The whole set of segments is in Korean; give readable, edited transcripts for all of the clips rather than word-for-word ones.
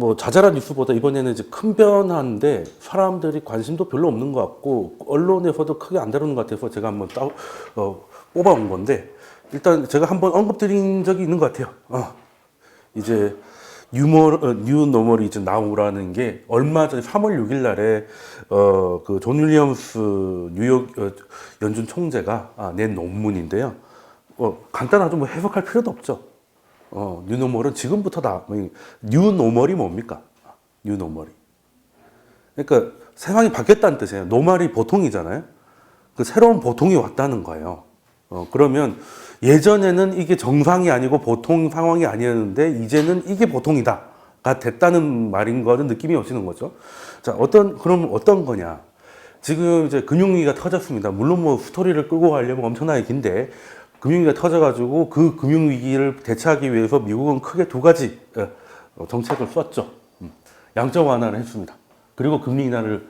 뭐 자잘한 뉴스보다 이번에는 이제 큰 변화인데 사람들이 관심도 별로 없는 것 같고 언론에서도 크게 안 다루는 것 같아서 제가 한번 뽑아온 건데 일단 제가 한번 언급드린 적이 있는 것 같아요. 이제 뉴노멀이 이제 나오라는 게 얼마 전에 3월 6일 날에 그 존 윌리엄스 뉴욕 연준 총재가 낸 논문인데요. 간단하죠. 뭐 해석할 필요도 없죠. 뉴노멀은 지금부터 뉴노멀이 뭡니까? 뉴노멀이. 그러니까 세상이 바뀌었다는 뜻이에요. 노멀이 보통이잖아요. 그 새로운 보통이 왔다는 거예요. 그러면 예전에는 이게 정상이 아니고 보통 상황이 아니었는데 이제는 이게 보통이다가 됐다는 말인 거는 느낌이 오시는 거죠. 자, 그럼 어떤 거냐? 지금 이제 금융위기가 터졌습니다. 물론 뭐 스토리를 끌고 가려면 엄청나게 긴데 금융위기가 터져가지고 그 금융위기를 대처하기 위해서 미국은 크게 두 가지 정책을 썼죠. 양적 완화를 했습니다. 그리고 금리 인하를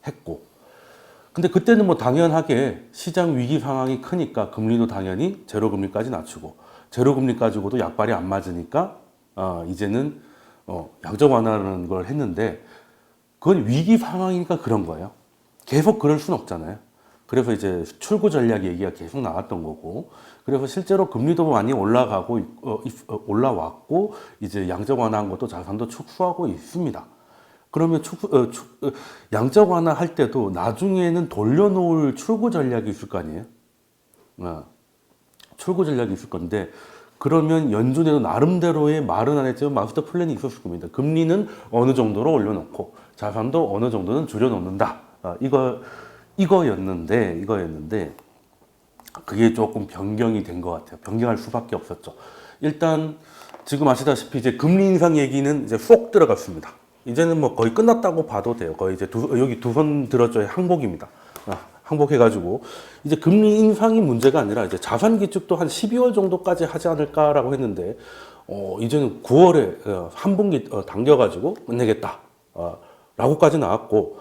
했고. 근데 그때는 뭐 당연하게 시장 위기 상황이 크니까 금리도 당연히 제로 금리까지 낮추고 제로 금리 가지고도 약발이 안 맞으니까 이제는 양적 완화라는 걸 했는데 그건 위기 상황이니까 그런 거예요. 계속 그럴 수는 없잖아요. 그래서 이제 출구 전략 얘기가 계속 나왔던 거고, 그래서 실제로 금리도 많이 올라왔고, 이제 양적 완화한 것도 자산도 축소하고 있습니다. 그러면 양적 완화 할 때도 나중에는 돌려놓을 출구 전략이 있을 거 아니에요? 출구 전략이 있을 건데, 그러면 연준에도 나름대로의 말은 안 했지만 마스터 플랜이 있었을 겁니다. 금리는 어느 정도로 올려놓고, 자산도 어느 정도는 줄여놓는다. 이거였는데 그게 조금 변경이 된 것 같아요. 변경할 수밖에 없었죠. 일단 지금 아시다시피 이제 금리 인상 얘기는 이제 쏙 들어갔습니다. 이제는 뭐 거의 끝났다고 봐도 돼요. 거의 이제 여기 두 손 들어줘야 항복입니다. 항복해가지고 이제 금리 인상이 문제가 아니라 이제 자산 기축도 한 12월 정도까지 하지 않을까라고 했는데 이제는 9월에 한 분기 당겨가지고 끝내겠다. 라고까지 나왔고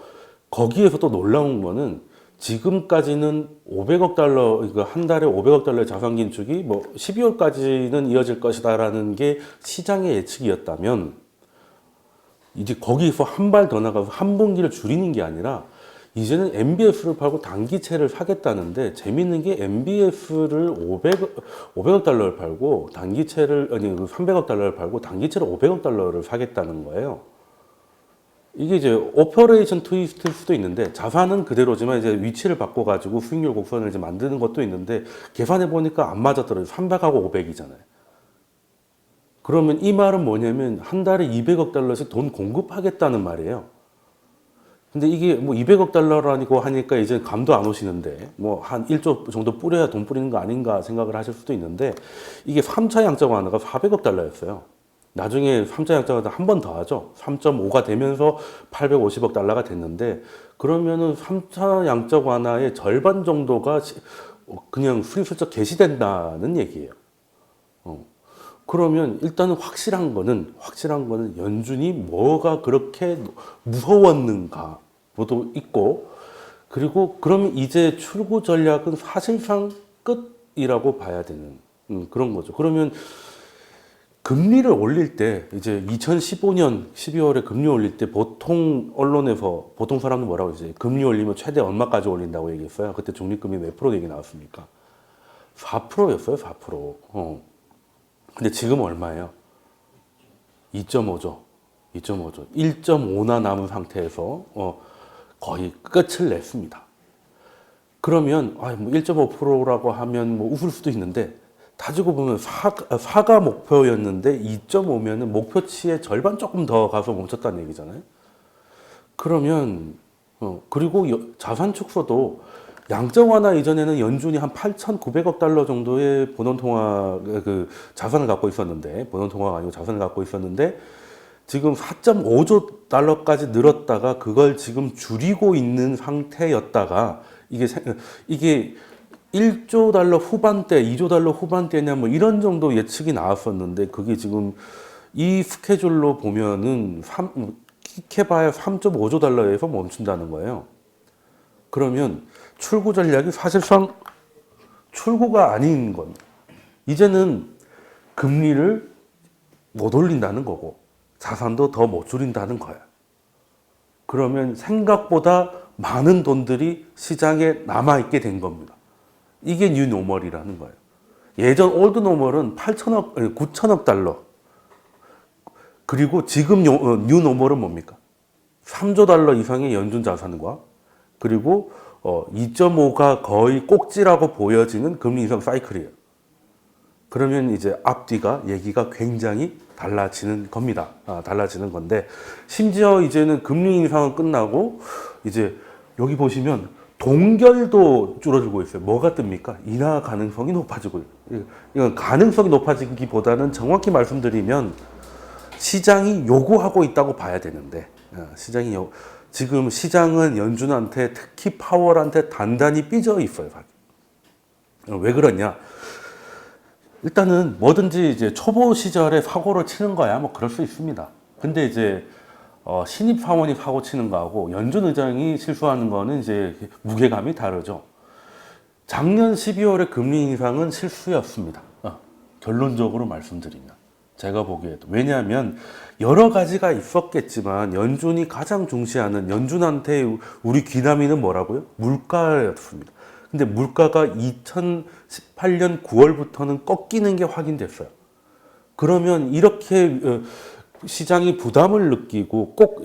거기에서 또 놀라운 거는 지금까지는 500억 달러, 그러니까 한 달에 500억 달러의 자산 긴축이 뭐 12월까지는 이어질 것이다라는 게 시장의 예측이었다면 이제 거기서 한 발 더 나가서 한 분기를 줄이는 게 아니라 이제는 MBS를 팔고 단기채를 사겠다는데 재밌는 게 MBS를 500억 달러를 팔고 단기채를, 300억 달러를 팔고 단기채를 500억 달러를 사겠다는 거예요. 이게 이제 오퍼레이션 트위스트일 수도 있는데 자산은 그대로지만 이제 위치를 바꿔가지고 수익률 곡선을 이제 만드는 것도 있는데 계산해 보니까 안 맞았더라고요. 300하고 500이잖아요. 그러면 이 말은 뭐냐면 한 달에 200억 달러씩 돈 공급하겠다는 말이에요. 근데 이게 뭐 200억 달러라고 하니까 이제 감도 안 오시는데 뭐 한 1조 정도 뿌려야 돈 뿌리는 거 아닌가 생각을 하실 수도 있는데 이게 3차 양적 완화가 400억 달러였어요. 나중에 3차 양적 완화 한 번 더 하죠. 3.5가 되면서 850억 달러가 됐는데 그러면은 3차 양적 완화의 절반 정도가 그냥 슬쩍 개시된다는 얘기예요. 그러면 일단은 확실한 거는 연준이 뭐가 그렇게 무서웠는가도 있고 그리고 그러면 이제 출구 전략은 사실상 끝이라고 봐야 되는 그런 거죠. 그러면 금리를 올릴 때 이제 2015년 12월에 금리 올릴 때 보통 언론에서 보통 사람은 뭐라고 했어요? 금리 올리면 최대 얼마까지 올린다고 얘기했어요. 그때 적립금리 몇 프로 얘기 나왔습니까? 4%였어요. 4%. 근데 지금 얼마예요? 2.5죠. 2.5죠. 1.5나 남은 상태에서 거의 끝을 냈습니다. 그러면 뭐 1.5%라고 하면 뭐 웃을 수도 있는데 따지고 보면 4가 목표였는데 2.5면은 목표치의 절반 조금 더 가서 멈췄다는 얘기잖아요. 그러면 그리고 자산 축소도 양적 완화 이전에는 연준이 한 8,900억 달러 정도의 본원통화 그 자산을 갖고 있었는데 본원통화가 아니고 자산을 갖고 있었는데 지금 4.5조 달러까지 늘었다가 그걸 지금 줄이고 있는 상태였다가 이게 1조 달러 후반대, 2조 달러 후반대냐 뭐 이런 정도 예측이 나왔었는데 그게 지금 이 스케줄로 보면은 킥해봐야 3.5조 달러에서 멈춘다는 거예요. 그러면 출구 전략이 사실상 출구가 아닌 건 이제는 금리를 못 올린다는 거고 자산도 더 못 줄인다는 거야. 그러면 생각보다 많은 돈들이 시장에 남아있게 된 겁니다. 이게 뉴 노멀이라는 거예요. 예전 올드 노멀은 8천억, 9천억 달러. 그리고 지금 뉴 노멀은 뭡니까? 3조 달러 이상의 연준 자산과 그리고 2.5가 거의 꼭지라고 보여지는 금리 인상 사이클이에요. 그러면 이제 앞뒤가 얘기가 굉장히 달라지는 겁니다. 달라지는 건데 심지어 이제는 금리 인상은 끝나고 이제 여기 보시면 동결도 줄어들고 있어요. 뭐가 뜹니까? 인하 가능성이 높아지고 이건 가능성이 높아지기보다는 정확히 말씀드리면 시장이 요구하고 있다고 봐야 되는데 지금 시장은 연준한테 특히 파월한테 단단히 삐져 있어요. 왜 그러냐? 일단은 뭐든지 이제 초보 시절에 사고를 치는 거야 뭐 그럴 수 있습니다. 근데 이제 신입 사원이 사고 치는 거하고 연준 의장이 실수하는 거는 이제 무게감이 다르죠. 작년 12월에 금리 인상은 실수였습니다. 결론적으로 말씀드리면 제가 보기에도 왜냐하면 여러 가지가 있었겠지만 연준이 가장 중시하는 연준한테 우리 귀남이는 뭐라고요? 물가였습니다. 근데 물가가 2018년 9월부터는 꺾이는 게 확인됐어요. 그러면 이렇게 시장이 부담을 느끼고 꼭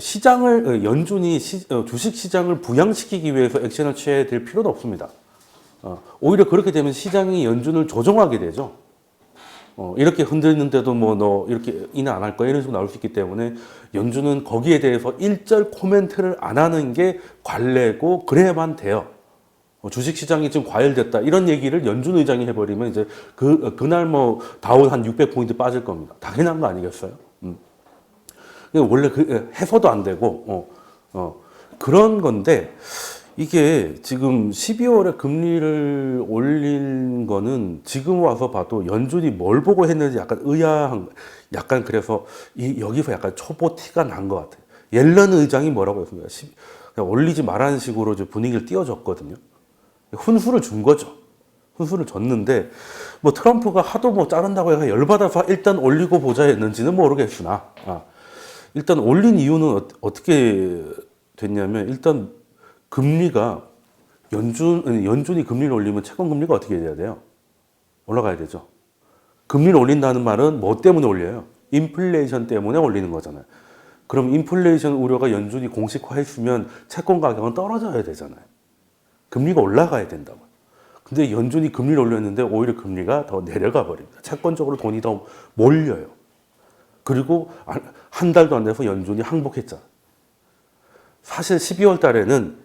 연준이 주식 시장을 부양시키기 위해서 액션을 취해야 될 필요는 없습니다. 오히려 그렇게 되면 시장이 연준을 조종하게 되죠. 이렇게 흔들는데도 뭐 너 이렇게 인하 안 할 거야 이런 식으로 나올 수 있기 때문에 연준은 거기에 대해서 일절 코멘트를 안 하는 게 관례고 그래야만 돼요. 주식 시장이 지금 과열됐다 이런 얘기를 연준 의장이 해버리면 이제 그날 뭐 다우 한 600포인트 빠질 겁니다. 당연한 거 아니겠어요? 원래 해서도 안 되고 그런 건데 이게 지금 12월에 금리를 올린 거는 지금 와서 봐도 연준이 뭘 보고 했는지 약간 의아한, 약간 그래서 여기서 약간 초보 티가 난 것 같아요. 옐런 의장이 뭐라고 했습니까? 그냥 올리지 말라는 식으로 분위기를 띄워줬거든요. 훈수를 준 거죠. 훈수를 줬는데 뭐 트럼프가 하도 뭐 자른다고 해서 열받아서 일단 올리고 보자 했는지는 모르겠으나 일단 올린 이유는 어떻게 됐냐면 일단 금리가 연준이 금리를 올리면 채권 금리가 어떻게 돼야 돼요? 올라가야 되죠. 금리를 올린다는 말은 뭐 때문에 올려요? 인플레이션 때문에 올리는 거잖아요. 그럼 인플레이션 우려가 연준이 공식화했으면 채권 가격은 떨어져야 되잖아요. 금리가 올라가야 된다고. 근데 연준이 금리를 올렸는데 오히려 금리가 더 내려가 버립니다. 채권적으로 돈이 더 몰려요. 그리고 한 달도 안 돼서 연준이 항복했잖아요. 사실 12월 달에는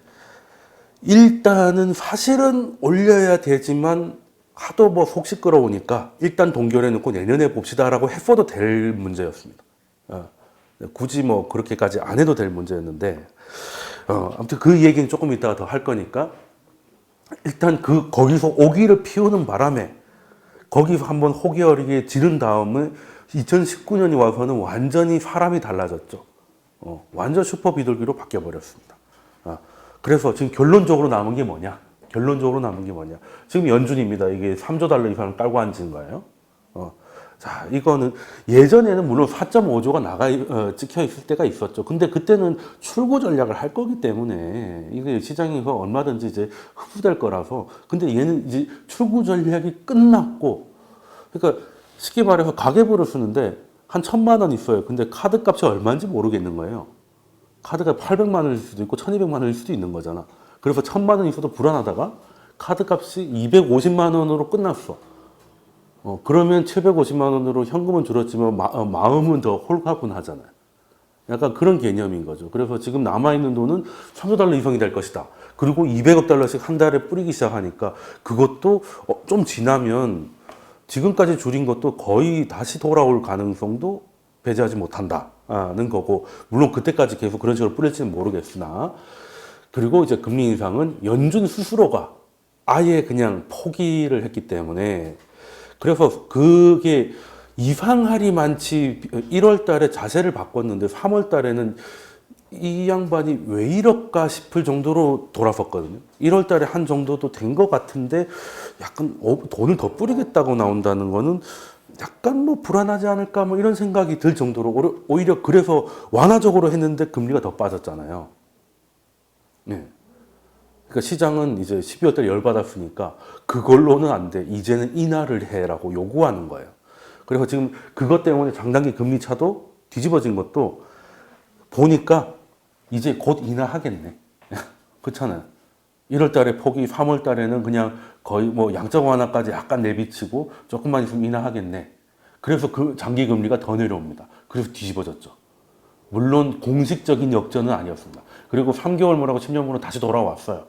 일단은 사실은 올려야 되지만 하도 뭐 속 시끄러우니까 일단 동결해 놓고 내년에 봅시다라고 했어도 될 문제였습니다. 굳이 뭐 그렇게까지 안 해도 될 문제였는데 아무튼 그 얘기는 조금 이따가 더 할 거니까 일단 거기서 오기를 피우는 바람에 거기서 한번 호기 어리게 지른 다음에 2019년이 와서는 완전히 사람이 달라졌죠. 완전 슈퍼 비둘기로 바뀌어 버렸습니다. 그래서 지금 결론적으로 남은 게 뭐냐? 지금 연준입니다. 이게 3조 달러 이상을 깔고 앉은 거예요. 자, 이거는 예전에는 물론 4.5조가 찍혀 있을 때가 있었죠. 근데 그때는 출구 전략을 할 거기 때문에 이게 시장에서 얼마든지 이제 흡수될 거라서. 근데 얘는 이제 출구 전략이 끝났고, 그러니까 쉽게 말해서 가계부를 쓰는데 한 1,000만 원 있어요. 근데 카드 값이 얼마인지 모르겠는 거예요. 카드가 800만 원일 수도 있고 1,200만 원일 수도 있는 거잖아. 그래서 1,000만 원 있어도 불안하다가 카드 값이 250만 원으로 끝났어. 그러면 750만 원으로 현금은 줄었지만 마음은 더 홀가분하잖아요. 약간 그런 개념인 거죠. 그래서 지금 남아있는 돈은 3조 달러 이상이 될 것이다. 그리고 200억 달러씩 한 달에 뿌리기 시작하니까 그것도 좀 지나면 지금까지 줄인 것도 거의 다시 돌아올 가능성도 배제하지 못한다는 거고, 물론 그때까지 계속 그런 식으로 뿌릴지는 모르겠으나, 그리고 이제 금리 인상은 연준 스스로가 아예 그냥 포기를 했기 때문에, 그래서 그게 이상하리만치 1월 달에 자세를 바꿨는데 3월 달에는 이 양반이 왜 이럴까 싶을 정도로 돌아섰거든요. 1월 달에 한 정도도 된 것 같은데 약간 돈을 더 뿌리겠다고 나온다는 거는 약간 뭐 불안하지 않을까 뭐 이런 생각이 들 정도로 오히려 그래서 완화적으로 했는데 금리가 더 빠졌잖아요. 네. 그러니까 시장은 이제 12월 달에 열받았으니까 그걸로는 안 돼. 이제는 인하를 해라고 요구하는 거예요. 그래서 지금 그것 때문에 장단기 금리 차도 뒤집어진 것도 보니까 이제 곧 인하하겠네. 그렇잖아요. 1월 달에 폭이 3월 달에는 그냥 거의 뭐 양적 완화까지 약간 내비치고 조금만 있으면 인하하겠네. 그래서 그 장기 금리가 더 내려옵니다. 그래서 뒤집어졌죠. 물론 공식적인 역전은 아니었습니다. 그리고 3개월 모라고 10년 모로 다시 돌아왔어요.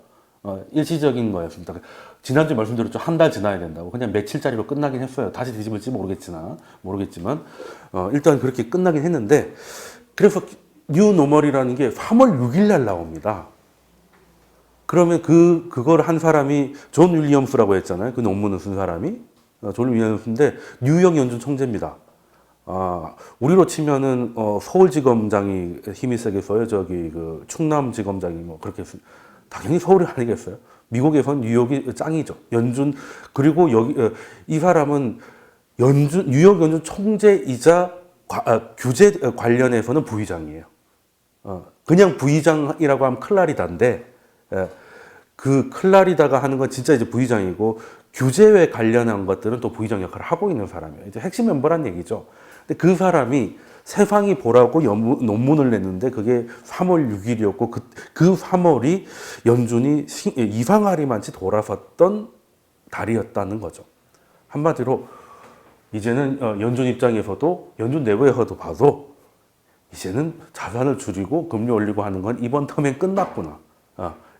일시적인 거였습니다. 지난주 말씀드렸죠. 한 달 지나야 된다고. 그냥 며칠짜리로 끝나긴 했어요. 다시 뒤집을지 모르겠지만 일단 그렇게 끝나긴 했는데 그래서 뉴 노멀이라는 게 3월 6일 날 나옵니다. 그러면 그걸 한 사람이 존 윌리엄스라고 했잖아요. 그 논문을 쓴 사람이. 존 윌리엄스인데 뉴욕 연준 총재입니다. 우리로 치면은 서울지검장이 힘이 세게 써요. 저기 그 충남지검장이 뭐 그렇게 당연히 서울이 아니겠어요. 미국에선 뉴욕이 짱이죠. 연준 그리고 여기 이 사람은 뉴욕 연준 총재이자 규제 관련해서는 부의장이에요. 그냥 부의장이라고 하면 클라리다인데 그 클라리다가 하는 건 진짜 이제 부의장이고 규제에 관련한 것들은 또 부의장 역할을 하고 있는 사람이에요. 이제 핵심 멤버란 얘기죠. 근데 그 사람이 세상이 보라고 논문을 냈는데 그게 3월 6일이었고 그 3월이 연준이 이상하리만치 돌아섰던 달이었다는 거죠. 한마디로 이제는 연준 입장에서도 연준 내부에서도 봐도 이제는 자산을 줄이고 금리 올리고 하는 건 이번 텀엔 끝났구나.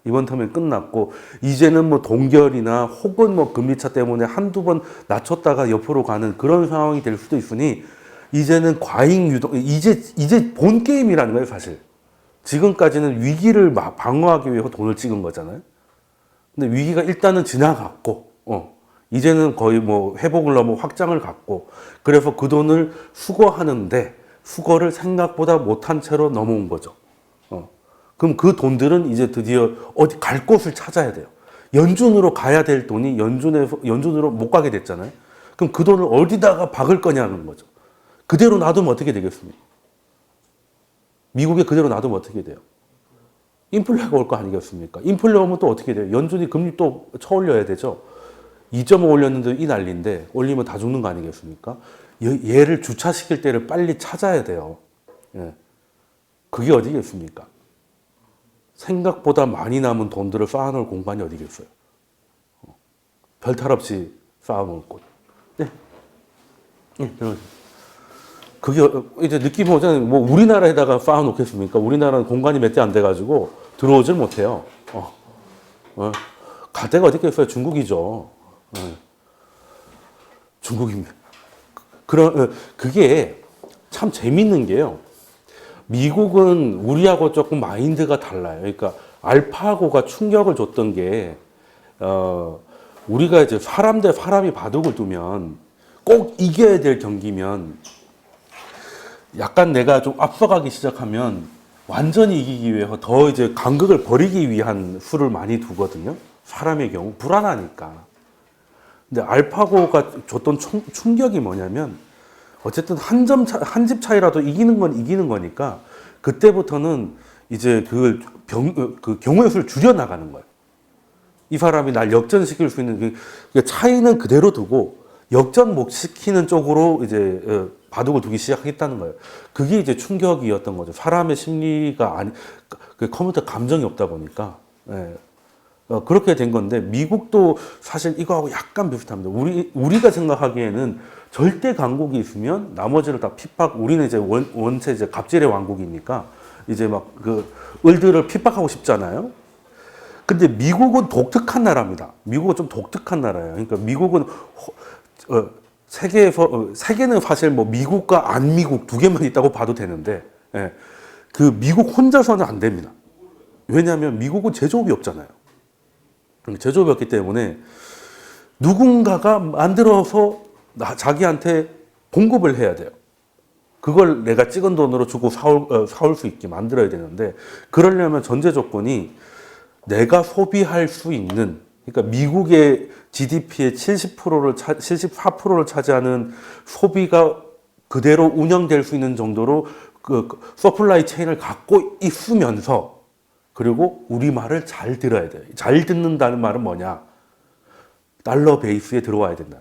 이번 텀엔 끝났고 이제는 뭐 동결이나 혹은 뭐 금리차 때문에 한두 번 낮췄다가 옆으로 가는 그런 상황이 될 수도 있으니 이제는 과잉 유동 이제 본 게임이라는 거예요, 사실. 지금까지는 위기를 방어하기 위해서 돈을 찍은 거잖아요. 근데 위기가 일단은 지나갔고 이제는 거의 뭐 회복을 너무 확장을 갖고 그래서 그 돈을 수거하는데 수거를 생각보다 못한 채로 넘어온 거죠. 그럼 그 돈들은 이제 드디어 어디 갈 곳을 찾아야 돼요. 연준으로 가야 될 돈이 연준으로 못 가게 됐잖아요. 그럼 그 돈을 어디다가 박을 거냐는 거죠. 그대로 놔두면 어떻게 되겠습니까? 미국에 그대로 놔두면 어떻게 돼요? 인플레가 올 거 아니겠습니까? 인플레 오면 또 어떻게 돼요? 연준이 금리 또 쳐올려야 되죠. 2.5 올렸는데 이 난리인데 올리면 다 죽는 거 아니겠습니까? 얘를 주차시킬 때를 빨리 찾아야 돼요. 예. 그게 어디겠습니까? 생각보다 많이 남은 돈들을 쌓아놓을 공간이 어디겠어요? 별탈 없이 쌓아놓을 곳. 네. 네, 그게 이제 느낌 오잖아요. 뭐 우리나라에다가 쌓아놓겠습니까? 우리나라는 공간이 몇 대 안 돼가지고 들어오질 못해요. 갈 데가 어디 있겠어요? 중국이죠. 중국입니다. 그게 참 재밌는 게요. 미국은 우리하고 조금 마인드가 달라요. 그러니까 알파고가 충격을 줬던 게 우리가 이제 사람 대 사람이 바둑을 두면 꼭 이겨야 될 경기면 약간 내가 좀 앞서가기 시작하면 완전히 이기기 위해서 더 이제 간극을 버리기 위한 수를 많이 두거든요. 사람의 경우 불안하니까. 근데 알파고가 줬던 충격이 뭐냐면 어쨌든 한 집 차이라도 이기는 건 이기는 거니까 그때부터는 이제 그 경우의 수를 줄여 나가는 거예요. 이 사람이 날 역전시킬 수 있는 그 차이는 그대로 두고 역전 못 시키는 쪽으로 이제 바둑을 두기 시작했다는 거예요. 그게 이제 충격이었던 거죠. 사람의 심리가 컴퓨터 감정이 없다 보니까 그렇게 된 건데 미국도 사실 이거하고 약간 비슷합니다. 우리가 생각하기에는 절대 강국이 있으면 나머지를 다 핍박. 우리는 이제 원체 이제 갑질의 왕국이니까 이제 막 그 을들을 핍박하고 싶잖아요. 근데 미국은 독특한 나라입니다. 미국은 좀 독특한 나라예요. 그러니까 미국은 세계는 사실 뭐 미국과 안 미국 두 개만 있다고 봐도 되는데 그 미국 혼자서는 안 됩니다. 왜냐하면 미국은 제조업이 없잖아요. 제조업이 없기 때문에 누군가가 만들어서 자기한테 공급을 해야 돼요. 그걸 내가 찍은 돈으로 주고 사올 수 있게 만들어야 되는데 그러려면 전제 조건이 내가 소비할 수 있는 그러니까 미국의 GDP의 70%를 74%를 차지하는 소비가 그대로 운영될 수 있는 정도로 그 서플라이 체인을 갖고 있으면서 그리고 우리 말을 잘 들어야 돼. 잘 듣는다는 말은 뭐냐? 달러 베이스에 들어와야 된다.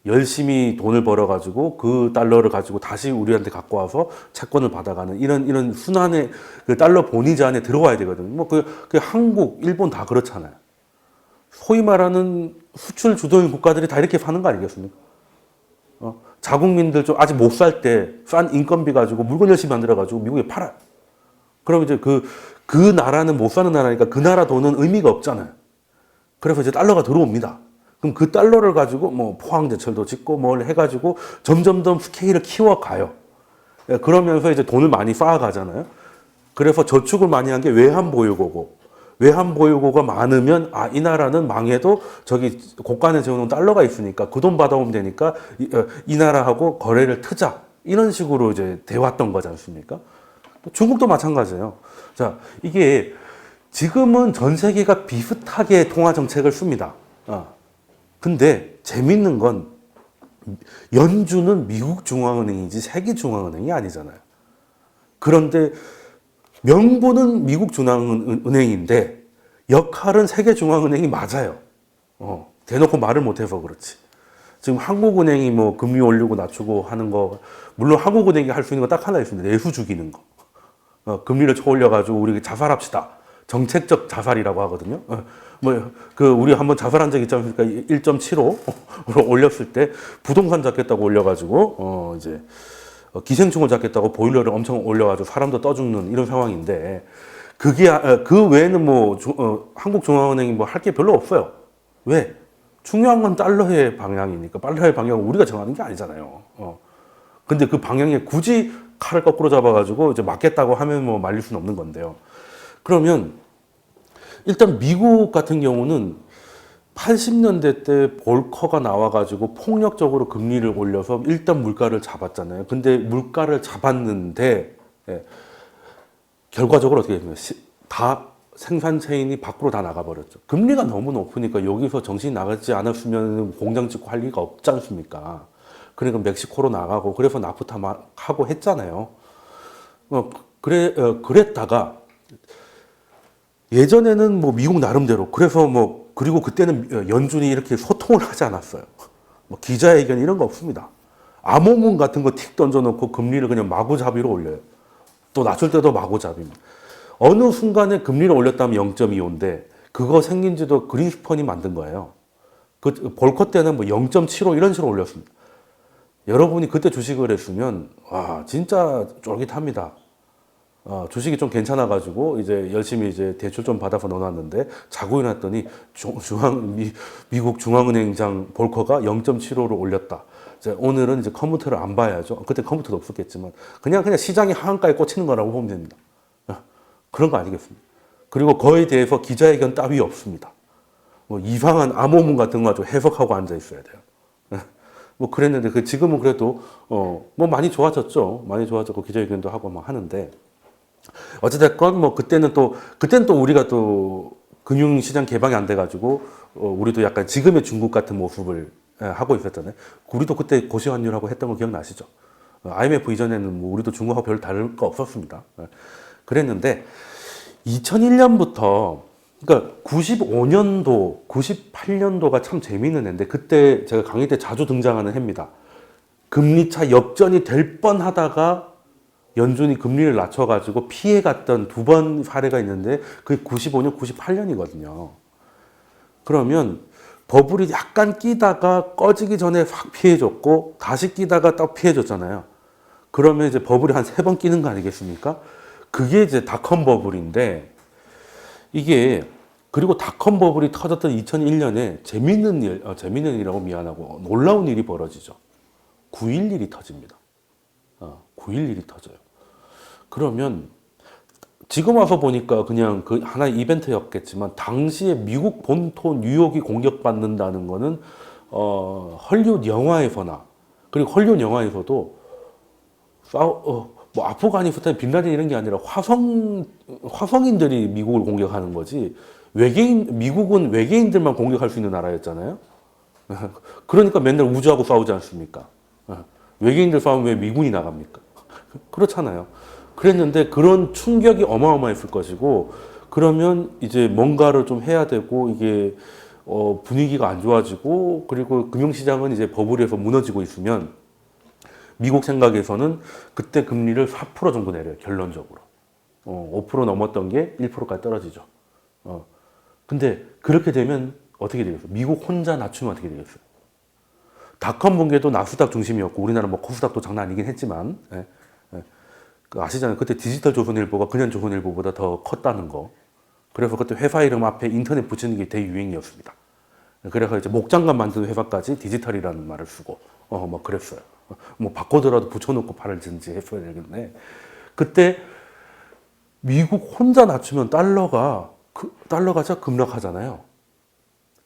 열심히 돈을 벌어가지고 그 달러를 가지고 다시 우리한테 갖고 와서 채권을 받아가는 이런 순환의 그 달러 본위자 안에 들어와야 되거든요. 뭐 그 한국, 일본 다 그렇잖아요. 소위 말하는 수출 주도인 국가들이 다 이렇게 사는 거 아니겠습니까? 자국민들 좀 아직 못 살 때 싼 인건비 가지고 물건 열심히 만들어가지고 미국에 팔아요. 그럼 이제 그 나라는 못 사는 나라니까 그 나라 돈은 의미가 없잖아요. 그래서 이제 달러가 들어옵니다. 그럼 그 달러를 가지고 뭐 포항제철도 짓고 뭘 해가지고 점점점 스케일을 키워가요. 그러면서 이제 돈을 많이 쌓아가잖아요. 그래서 저축을 많이 한 게 외환보유고고, 외환보유고가 많으면 이 나라는 망해도 저기 고간에 재워놓은 달러가 있으니까 그 돈 받아오면 되니까 이 나라하고 거래를 트자, 이런 식으로 이제 돼왔던 거지 않습니까? 중국도 마찬가지예요. 자, 이게 지금은 전 세계가 비슷하게 통화 정책을 씁니다. 근데 재밌는 건 연준은 미국 중앙은행이지 세계 중앙은행이 아니잖아요. 그런데 명분은 미국 중앙은행인데 역할은 세계 중앙은행이 맞아요. 대놓고 말을 못해서 그렇지. 지금 한국은행이 뭐 금리 올리고 낮추고 하는 거, 물론 한국은행이 할 수 있는 거 딱 하나 있습니다. 내수 죽이는 거. 금리를 쳐올려가지고 우리 자살합시다. 정책적 자살이라고 하거든요. 우리 한번 자살한 적 있지 않습니까? 1.75로 올렸을 때 부동산 잡겠다고 올려가지고, 이제, 기생충을 잡겠다고 보일러를 엄청 올려가지고 사람도 떠 죽는 이런 상황인데, 그 외에는 한국중앙은행이 뭐 할 게 별로 없어요. 왜? 중요한 건 달러의 방향이니까. 달러의 방향은 우리가 정하는 게 아니잖아요. 근데 그 방향에 굳이 칼을 거꾸로 잡아가지고 이제 맞겠다고 하면 뭐 말릴 수는 없는 건데요. 그러면 일단 미국 같은 경우는 80년대 때 볼커가 나와가지고 폭력적으로 금리를 올려서 일단 물가를 잡았잖아요. 근데 물가를 잡았는데 결과적으로 어떻게 됐냐면 다 생산 체인이 밖으로 다 나가버렸죠. 금리가 너무 높으니까 여기서 정신이 나가지 않았으면 공장 짓고 할 리가 없지 않습니까? 그러니까 멕시코로 나가고 그래서 나프타 하고 했잖아요. 그랬다가 예전에는 뭐 미국 나름대로 그래서 그리고 그때는 연준이 이렇게 소통을 하지 않았어요. 기자회견 이런 거 없습니다. 암호문 같은 거 틱 던져놓고 금리를 그냥 마구잡이로 올려요. 또 낮출 때도 마구잡이입니다. 어느 순간에 금리를 올렸다면 0.25인데 그거 생긴 지도 그린스펀이 만든 거예요. 그 볼커 때는 0.75 이런 식으로 올렸습니다. 여러분이 그때 주식을 했으면 와 진짜 쫄깃합니다. 주식이 좀 괜찮아가지고 이제 열심히 이제 대출 좀 받아서 넣어놨는데 자고 일어났더니 미국 중앙은행장 볼커가 0.75로 올렸다. 이제 오늘은 이제 컴퓨터를 안 봐야죠. 그때 컴퓨터도 없었겠지만 그냥 시장이 하한가에 꽂히는 거라고 보면 됩니다. 그런 거 아니겠습니까? 그리고 그에 대해서 기자회견 따위 없습니다. 이상한 암호문 같은 거 가지고 해석하고 앉아 있어야 돼요. 그랬는데 지금은 그래도 많이 좋아졌죠. 많이 좋아졌고 기자회견도 하고 하는데. 어찌됐건 그때는 또 우리가 또 금융시장 개방이 안 돼가지고 우리도 약간 지금의 중국 같은 모습을 하고 있었잖아요. 우리도 그때 고시환율하고 했던 거 기억나시죠? IMF 이전에는 우리도 중국하고 별 다를 거 없었습니다. 그랬는데 2001년부터 그러니까 95년도, 98년도가 참 재미있는 해인데 그때 제가 강의 때 자주 등장하는 해입니다. 금리차 역전이 될 뻔하다가 연준이 금리를 낮춰가지고 피해갔던 두 번 사례가 있는데 그게 95년, 98년이거든요. 그러면 버블이 약간 끼다가 꺼지기 전에 확 피해줬고 다시 끼다가 또 피해줬잖아요. 그러면 이제 버블이 한 3번 끼는 거 아니겠습니까? 그게 이제 닷컴 버블인데 이게 그리고 닷컴 버블이 터졌던 2001년에 재밌는 일이라고 미안하고 놀라운 일이 벌어지죠. 9.11이 터집니다. 9.11이 터져요. 그러면 지금 와서 보니까 그냥 그 하나의 이벤트였겠지만 당시에 미국 본토 뉴욕이 공격받는다는 거는 헐리우드 영화에서나 그리고 헐리우드 영화에서도 아프가니스탄 빈라덴 이런 게 아니라 화성인들이 미국을 공격하는 거지 미국은 외계인들만 공격할 수 있는 나라였잖아요. 그러니까 맨날 우주하고 싸우지 않습니까? 외계인들 싸우면 왜 미군이 나갑니까? 그렇잖아요. 그랬는데 그런 충격이 어마어마했을 것이고, 그러면 이제 뭔가를 좀 해야 되고, 이게 분위기가 안 좋아지고, 그리고 금융시장은 이제 버블에서 무너지고 있으면 미국 생각에서는 그때 금리를 4% 정도 내려요, 결론적으로. 5% 넘었던 게 1%까지 떨어지죠. 근데 그렇게 되면 어떻게 되겠어요? 미국 혼자 낮추면 어떻게 되겠어요? 닷컴 붕괴도 나스닥 중심이었고, 우리나라 뭐 코스닥도 장난 아니긴 했지만, 아시잖아요. 그때 디지털 조선일보가 그냥 조선일보보다 더 컸다는 거. 그래서 그때 회사 이름 앞에 인터넷 붙이는 게 대유행이었습니다. 그래서 이제 목장갑 만드는 회사까지 디지털이라는 말을 쓰고, 뭐 그랬어요. 뭐 바꿔더라도 붙여놓고 팔을지 했어야 되겠네. 그때 미국 혼자 낮추면 달러 가치가 급락하잖아요.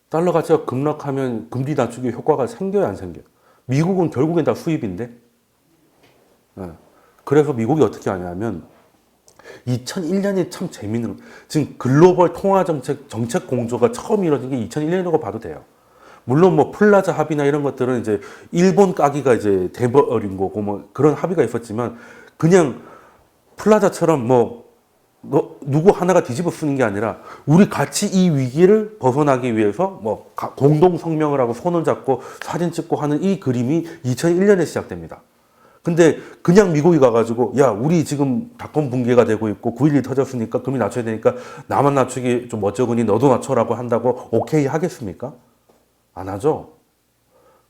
달러 가치가 급락하면 금리 낮추기 효과가 생겨야 안 생겨요? 미국은 결국엔 다 수입인데. 그래서 미국이 어떻게 하냐면 2001년이 참 재밌는, 지금 글로벌 통화 정책 공조가 처음 이루어진 게 2001년이라고 봐도 돼요. 물론 뭐 플라자 합의나 이런 것들은 이제 일본 까기가 이제 돼버린 거고 뭐 그런 합의가 있었지만, 그냥 플라자처럼 뭐 누구 하나가 뒤집어 쓰는 게 아니라 우리 같이 이 위기를 벗어나기 위해서 뭐 공동 성명을 하고 손을 잡고 사진 찍고 하는 이 그림이 2001년에 시작됩니다. 근데 그냥 미국이 가가지고 야, 우리 지금 닷컴 붕괴가 되고 있고 9.11이 터졌으니까 금리 낮춰야 되니까 나만 낮추기 좀 어쩌거니 너도 낮춰라고 한다고 오케이 하겠습니까? 안 하죠.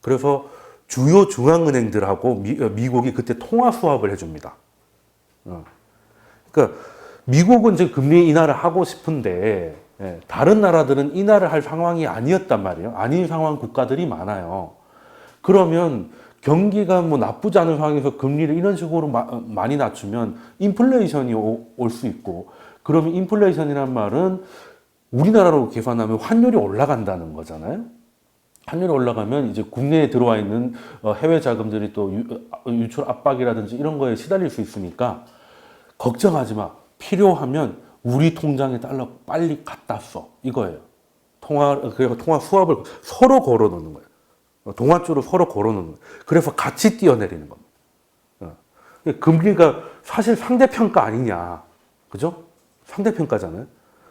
그래서 주요 중앙은행들하고 미국이 그때 통화 수합을 해줍니다. 그러니까 미국은 지금 금리 인하를 하고 싶은데 다른 나라들은 인하를 할 상황이 아니었단 말이에요. 아닌 상황 국가들이 많아요. 그러면 경기가 뭐 나쁘지 않은 상황에서 금리를 이런 식으로 많이 낮추면 인플레이션이 올 수 있고, 그러면 인플레이션이란 말은 우리나라로 계산하면 환율이 올라간다는 거잖아요. 환율이 올라가면 이제 국내에 들어와 있는 해외 자금들이 또 유출 압박이라든지 이런 거에 시달릴 수 있으니까 걱정하지 마. 필요하면 우리 통장에 달러 빨리 갖다 써. 이거예요. 그래서 통화 수합을 서로 걸어 놓는 거예요. 동아줄을 서로 걸어 놓는 거예요. 그래서 같이 뛰어내리는 겁니다. 금리가 사실 상대평가 아니냐. 그죠? 상대평가잖아요.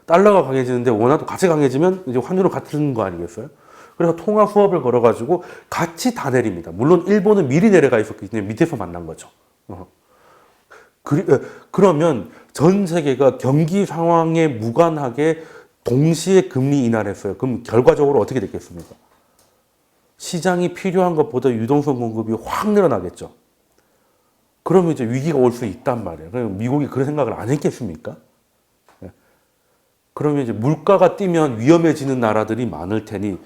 달러가 강해지는데 원화도 같이 강해지면 이제 환율은 같은 거 아니겠어요? 그래서 통화 수합을 걸어가지고 같이 다 내립니다. 물론 일본은 미리 내려가 있었기 때문에 밑에서 만난 거죠. 그러면 전 세계가 경기 상황에 무관하게 동시에 금리 인하를 했어요. 그럼 결과적으로 어떻게 됐겠습니까? 시장이 필요한 것보다 유동성 공급이 확 늘어나겠죠. 그러면 이제 위기가 올 수 있단 말이에요. 그럼 미국이 그런 생각을 안 했겠습니까? 그러면 이제 물가가 뛰면 위험해지는 나라들이 많을 테니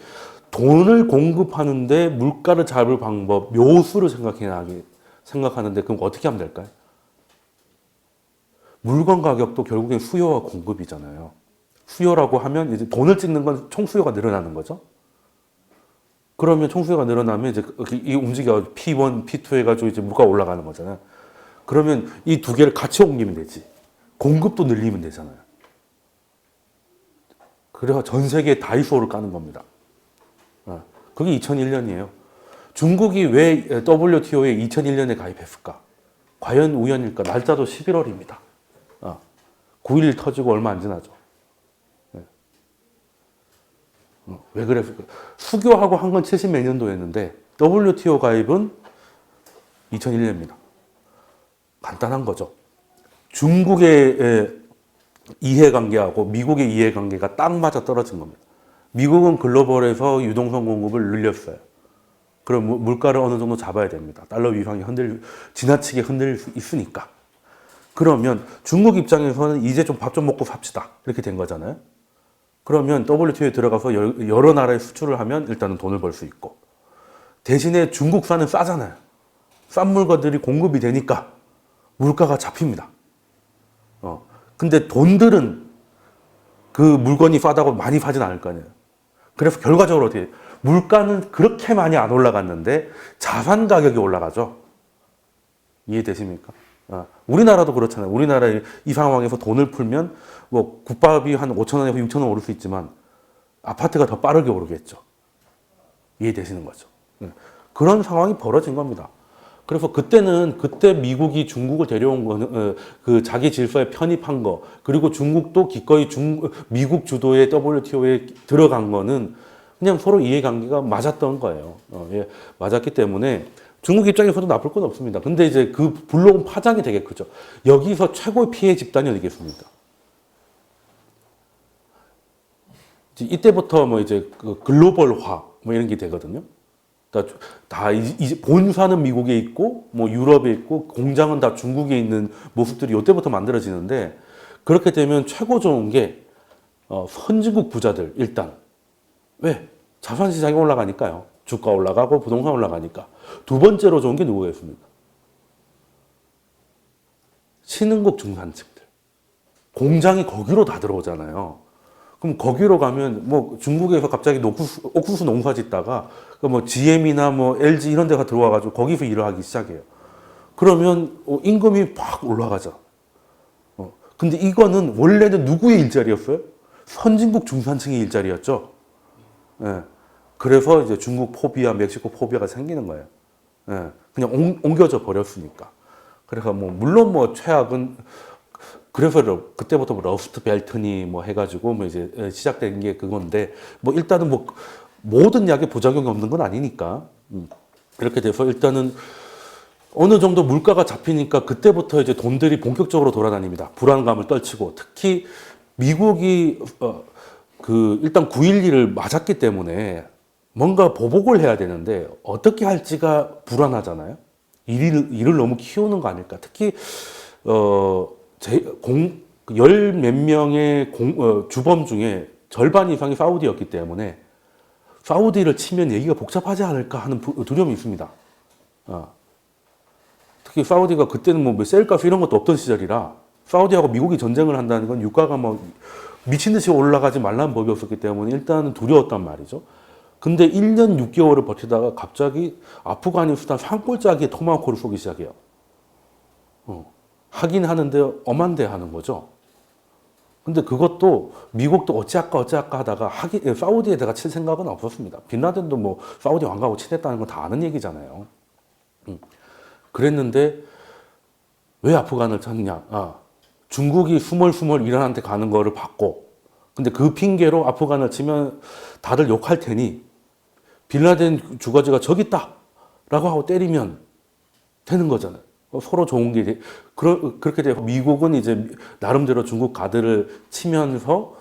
돈을 공급하는데 물가를 잡을 방법, 묘수를 생각하는데 그럼 어떻게 하면 될까요? 물건 가격도 결국엔 수요와 공급이잖아요. 수요라고 하면 이제 돈을 찍는 건 총수요가 늘어나는 거죠. 그러면 총수요가 늘어나면 이제 이 움직여 P1, P2 해가지고 이제 물가가 올라가는 거잖아요. 그러면 이 두 개를 같이 옮기면 되지. 공급도 늘리면 되잖아요. 그래서 전 세계에 다이소를 까는 겁니다. 그게 2001년이에요. 중국이 왜 WTO에 2001년에 가입했을까? 과연 우연일까? 날짜도 11월입니다. 9.11 터지고 얼마 안 지나죠. 왜 그랬을까? 수교하고 한 건 70몇 년도였는데 WTO 가입은 2001년입니다. 간단한 거죠. 중국의 이해관계하고 미국의 이해관계가 딱 맞아 떨어진 겁니다. 미국은 글로벌에서 유동성 공급을 늘렸어요. 그럼 물가를 어느 정도 잡아야 됩니다. 달러 위상이 지나치게 흔들릴 수 있으니까. 그러면 중국 입장에서는 이제 좀 밥 좀 먹고 삽시다. 이렇게 된 거잖아요. 그러면 WTO에 들어가서 여러 나라에 수출을 하면 일단은 돈을 벌 수 있고, 대신에 중국산은 싸잖아요. 싼 물건들이 공급이 되니까 물가가 잡힙니다. 근데 돈들은 그 물건이 싸다고 많이 사진 않을 거 아니에요. 그래서 결과적으로 어떻게 해요? 물가는 그렇게 많이 안 올라갔는데 자산 가격이 올라가죠. 이해되십니까? 우리나라도 그렇잖아요. 우리나라 이 상황에서 돈을 풀면 뭐 국밥이 한 5천 원에서 6천 원 오를 수 있지만 아파트가 더 빠르게 오르겠죠. 이해되시는 거죠. 그런 상황이 벌어진 겁니다. 그래서 그때 미국이 중국을 데려온 거는 그 자기 질서에 편입한 거, 그리고 중국도 기꺼이 미국 주도의 WTO에 들어간 거는 그냥 서로 이해관계가 맞았던 거예요. 예, 맞았기 때문에 중국 입장에서도 나쁠 건 없습니다. 근데 이제 그 불러온 파장이 되게 크죠. 여기서 최고의 피해 집단이 어디겠습니까? 이때부터 뭐 이제 그 글로벌화 뭐 이런 게 되거든요. 다 이제 본사는 미국에 있고 뭐 유럽에 있고 공장은 다 중국에 있는 모습들이 이때부터 만들어지는데, 그렇게 되면 최고 좋은 게 선진국 부자들 일단 왜 자산 시장이 올라가니까요. 주가 올라가고 부동산 올라가니까. 두 번째로 좋은 게 누구겠습니까? 신흥국 중산층들. 공장이 거기로 다 들어오잖아요. 그럼 거기로 가면 뭐 중국에서 갑자기 옥수수 농사 짓다가 뭐 GM이나 뭐 LG 이런 데가 들어와가지고 거기서 일을 하기 시작해요. 그러면 임금이 팍 올라가죠. 근데 이거는 원래는 누구의 일자리였어요? 선진국 중산층의 일자리였죠. 예. 그래서 이제 중국 포비아, 멕시코 포비아가 생기는 거예요. 예. 그냥 옮겨져 버렸으니까. 그래서 뭐 물론 뭐 최악은 그래서 그때부터 뭐 러스트 벨트니 뭐 해가지고 뭐 이제 시작된 게 그건데, 뭐 일단은 뭐 모든 약에 부작용이 없는 건 아니니까 이렇게 돼서 일단은 어느 정도 물가가 잡히니까 그때부터 이제 돈들이 본격적으로 돌아다닙니다. 불안감을 떨치고, 특히 미국이 그 일단 9.11을 맞았기 때문에 뭔가 보복을 해야 되는데 어떻게 할지가 불안하잖아요. 일을 너무 키우는 거 아닐까. 특히 열 몇 명의 주범 중에 절반 이상이 사우디였기 때문에 사우디를 치면 얘기가 복잡하지 않을까 하는 두려움이 있습니다. 특히 사우디가 그때는 뭐 셀가스 이런 것도 없던 시절이라 사우디하고 미국이 전쟁을 한다는 건 유가가 뭐 미친 듯이 올라가지 말라는 법이 없었기 때문에 일단은 두려웠단 말이죠. 근데 1년 6개월을 버티다가 갑자기 아프가니스탄 산골짜기에 토마호크를 쏘기 시작해요. 하긴 하는데 엄한데 하는 거죠. 근데 그것도 미국도 어찌할까 하다가 사우디에다가 칠 생각은 없었습니다. 빈라덴도 뭐 사우디 왕가하고 친했다는 건 다 아는 얘기잖아요. 그랬는데 왜 아프간을 쳤냐? 중국이 스멀스멀 이란한테 가는 거를 봤고, 근데 그 핑계로 아프간을 치면 다들 욕할 테니 빈라덴 주거지가 저기 있다 라고 하고 때리면 되는 거잖아요. 서로 좋은 게 그렇게 돼서 미국은 이제 나름대로 중국 가드를 치면서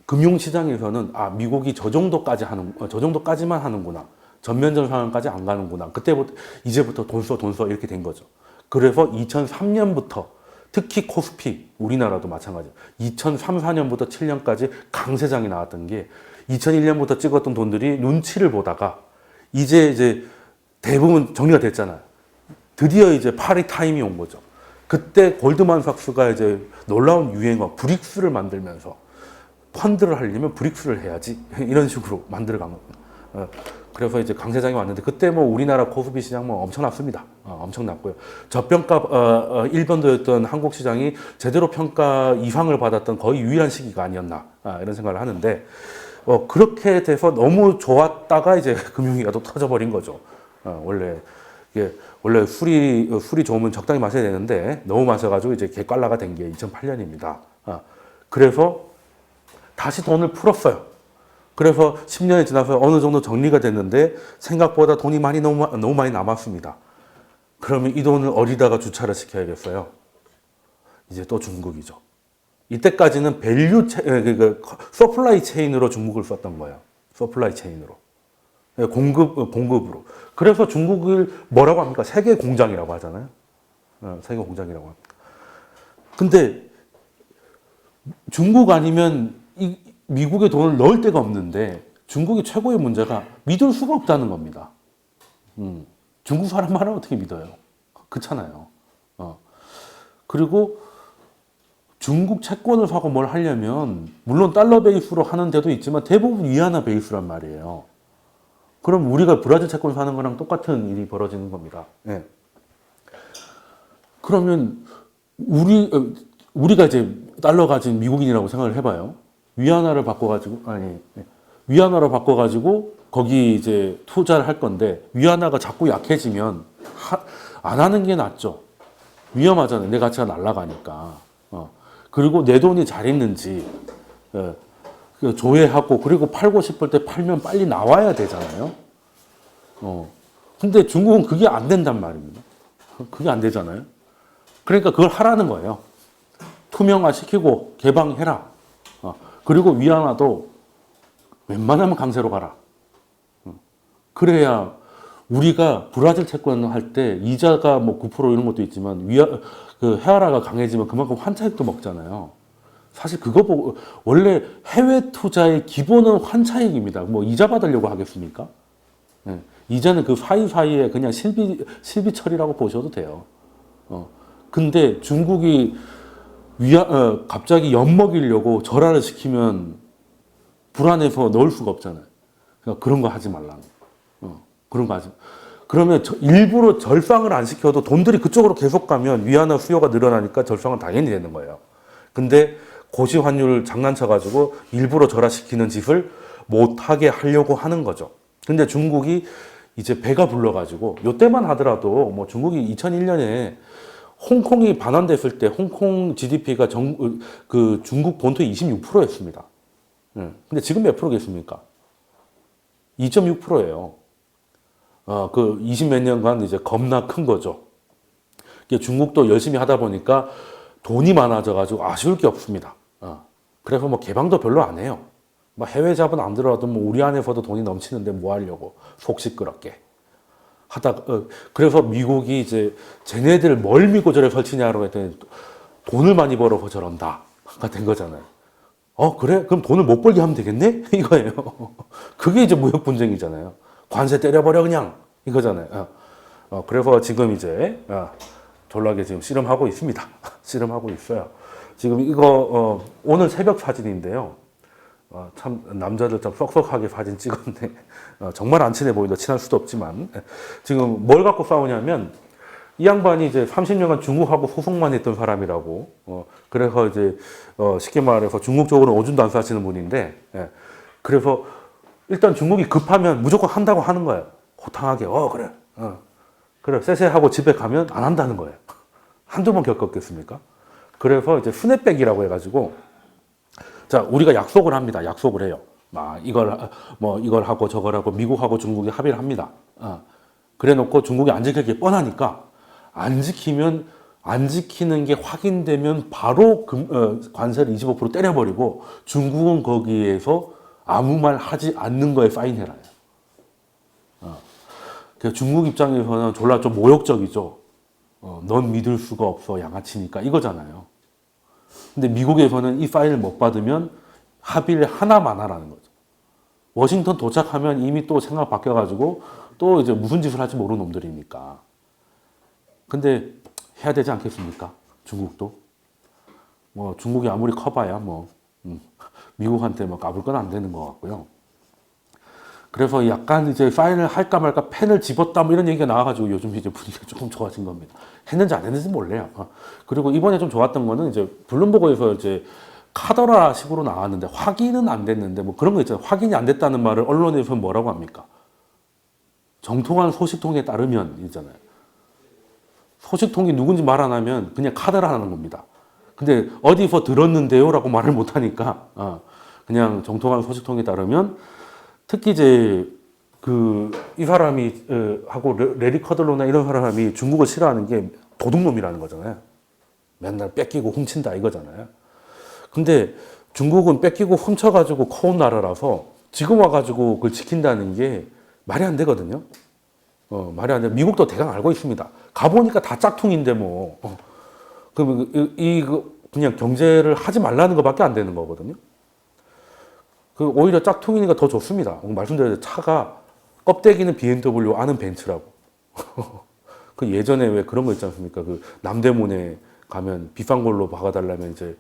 금융시장에서는 미국이 저 정도까지만 하는구나, 전면전 상황까지 안 가는구나, 그때부터 이제부터 돈 써 이렇게 된 거죠. 그래서 2003년부터 특히 코스피, 우리나라도 마찬가지, 2003, 4년부터 7년까지 강세장이 나왔던 게 2001년부터 찍었던 돈들이 눈치를 보다가 이제 대부분 정리가 됐잖아요. 드디어 이제 파리 타임이 온 거죠. 그때 골드만삭스가 이제 놀라운 유행어 브릭스를 만들면서 펀드를 하려면 브릭스를 해야지 이런 식으로 만들어간 겁니다. 그래서 이제 강세장이 왔는데 그때 뭐 우리나라 코스피 시장 뭐 엄청났습니다. 엄청났고요. 저평가 일변도였던 한국 시장이 제대로 평가 이상을 받았던 거의 유일한 시기가 아니었나 이런 생각을 하는데, 그렇게 돼서 너무 좋았다가 이제 금융위기가 또 터져버린 거죠. 원래 술이 좋으면 적당히 마셔야 되는데 너무 마셔가지고 이제 개깔라가 된 게 2008년입니다. 그래서 다시 돈을 풀었어요. 그래서 10년이 지나서 어느 정도 정리가 됐는데 생각보다 돈이 너무 많이 남았습니다. 그러면 이 돈을 어디다가 주차를 시켜야겠어요? 이제 또 중국이죠. 이때까지는 서플라이 체인으로 중국을 썼던 거예요. 서플라이 체인으로. 공급으로. 그래서 중국을 뭐라고 합니까? 세계 공장이라고 하잖아요. 세계 공장이라고 합니다. 근데 중국 아니면 미국에 돈을 넣을 데가 없는데 중국이 최고의 문제가 믿을 수가 없다는 겁니다. 중국 사람 말을 어떻게 믿어요? 그렇잖아요. 그리고 중국 채권을 사고 뭘 하려면 물론 달러 베이스로 하는 데도 있지만 대부분 위안화 베이스란 말이에요. 그럼 우리가 브라질 채권 사는 거랑 똑같은 일이 벌어지는 겁니다. 네. 그러면 우리가 이제 달러 가진 미국인이라고 생각을 해봐요. 위안화를 바꿔가지고 위안화로 바꿔가지고 거기 이제 투자를 할 건데 위안화가 자꾸 약해지면 안 하는 게 낫죠. 위험하잖아요. 내 가치가 날아가니까. 그리고 내 돈이 잘 있는지 조회하고 그리고 팔고 싶을 때 팔면 빨리 나와야 되잖아요. 근데 중국은 그게 안 된단 말입니다. 그게 안 되잖아요. 그러니까 그걸 하라는 거예요. 투명화 시키고 개방해라. 그리고 위안화도 웬만하면 강세로 가라. 그래야 우리가 브라질 채권 할 때 이자가 뭐 9% 이런 것도 있지만 그 헤아라가 강해지면 그만큼 환차익도 먹잖아요. 사실 그거 보고 원래 해외 투자의 기본은 환차익입니다. 뭐 이자 받으려고 하겠습니까? 네. 이자는 그 사이사이에 그냥 실비 처리라고 보셔도 돼요. 근데 중국이 갑자기 엿먹이려고 절하를 시키면 불안해서 넣을 수가 없잖아요. 그러니까 그런 거 하지 말라는 그런 거 하지. 그러면 일부러 절상을 안 시켜도 돈들이 그쪽으로 계속 가면 위안화 수요가 늘어나니까 절상은 당연히 되는 거예요. 근데 고시 환율을 장난쳐가지고 일부러 절하시키는 짓을 못하게 하려고 하는 거죠. 근데 중국이 이제 배가 불러가지고 요때만 하더라도 뭐 중국이 2001년에 홍콩이 반환됐을 때 홍콩 GDP가 그 중국 본토의 26%였습니다. 근데 지금 몇 프로겠습니까? 2.6%예요. 그 20몇 년간 이제 겁나 큰 거죠. 중국도 열심히 하다 보니까 돈이 많아져가지고 아쉬울 게 없습니다. 그래서 뭐 개방도 별로 안 해요. 뭐 해외 자본 안 들어와도 뭐 우리 안에서도 돈이 넘치는데 뭐 하려고 속 시끄럽게 하다가 그래서 미국이 이제 쟤네들 뭘 믿고 저래 설치냐라고 했더니 돈을 많이 벌어서 저런다가 된 거잖아요. 그래? 그럼 돈을 못 벌게 하면 되겠네? 이거예요. 그게 이제 무역 분쟁이잖아요. 관세 때려버려 그냥 이거잖아요. 그래서 지금 이제 졸라게 지금 씨름하고 있습니다. 씨름하고 있어요. 지금 이거 오늘 새벽 사진인데요. 참 남자들 좀 썩썩하게 사진 찍었네. 정말 안 친해 보인다. 친할 수도 없지만 지금 뭘 갖고 싸우냐면 이 양반이 이제 30년간 중국하고 소송만 했던 사람이라고. 그래서 이제 쉽게 말해서 중국 쪽으로 오줌도 안 싸시는 분인데 그래서 일단 중국이 급하면 무조건 한다고 하는 거예요. 호탕하게 그래 그래 쎄쎄하고 집에 가면 안 한다는 거예요. 한두 번 겪었겠습니까? 그래서 이제 스냅백이라고 해가지고 자 우리가 약속을 합니다. 약속을 해요. 이걸 하고 저걸 하고 미국하고 중국이 합의를 합니다. 그래놓고 중국이 안 지킬 게 뻔하니까 안 지키는 게 확인되면 바로 관세를 25% 때려버리고 중국은 거기에서 아무 말 하지 않는 거에 사인해라요. 중국 입장에서는 졸라 좀 모욕적이죠. 넌 믿을 수가 없어 양아치니까 이거잖아요. 근데 미국에서는 이 파일을 못 받으면 합의를 하나만 하라는 거죠. 워싱턴 도착하면 이미 또 생각 바뀌어가지고 또 이제 무슨 짓을 할지 모르는 놈들이니까. 근데 해야 되지 않겠습니까? 중국도. 뭐 중국이 아무리 커봐야 미국한테 까불 건 안 되는 것 같고요. 그래서 약간 이제 사인을 할까 말까 펜을 집었다 뭐 이런 얘기가 나와가지고 요즘 이제 분위기가 조금 좋아진 겁니다. 했는지 안 했는지 몰라요. 그리고 이번에 좀 좋았던 거는 이제 블룸버그에서 이제 카더라 식으로 나왔는데 확인은 안 됐는데 뭐 그런 거 있잖아요. 확인이 안 됐다는 말을 언론에서 뭐라고 합니까? 정통한 소식통에 따르면 있잖아요. 소식통이 누군지 말 안 하면 그냥 카더라라는 겁니다. 근데 어디서 들었는데요? 라고 말을 못 하니까 그냥 정통한 소식통에 따르면 특히 이제 이 사람이 하고 레리 커들로나 이런 사람이 중국을 싫어하는 게 도둑놈이라는 거잖아요. 맨날 뺏기고 훔친다 이거잖아요. 근데 중국은 뺏기고 훔쳐가지고 커온 나라라서 지금 와가지고 그걸 지킨다는 게 말이 안 되거든요. 말이 안 돼. 미국도 대강 알고 있습니다. 가보니까 다 짝퉁인데 뭐. 그러면 그냥 경제를 하지 말라는 것밖에 안 되는 거거든요. 오히려 짝퉁이니까 더 좋습니다. 말씀드린 차가 껍데기는 BMW, 안은 벤츠라고. 그 예전에 왜 그런 거 있지 않습니까? 그 남대문에 가면 비싼 걸로 박아달라면 이제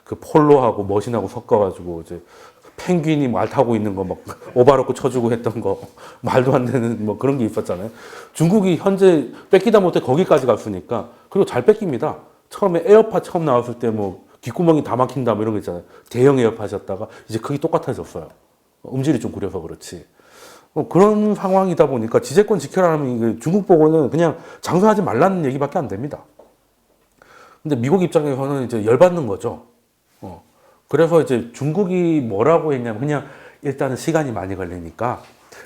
그 폴로하고 머신하고 섞어가지고 이제 펭귄이 말 타고 있는 거 막 오바로크 쳐주고 했던 거 말도 안 되는 뭐 그런 게 있었잖아요. 중국이 현재 뺏기다 못해 거기까지 갔으니까 그리고 잘 뺏깁니다. 처음에 에어팟 처음 나왔을 때 뭐 귓구멍이 다 막힌다 뭐 이런 거 있잖아요. 대형 에어팟이었다가 이제 크기 똑같아졌어요. 음질이 좀 구려서 그렇지. 그런 상황이다 보니까 지재권 지켜라는 중국 보고는 그냥 장사하지 말라는 얘기밖에 안 됩니다. 근데 미국 입장에서는 이제 열받는 거죠. 그래서 이제 중국이 뭐라고 했냐면 그냥 일단은 시간이 많이 걸리니까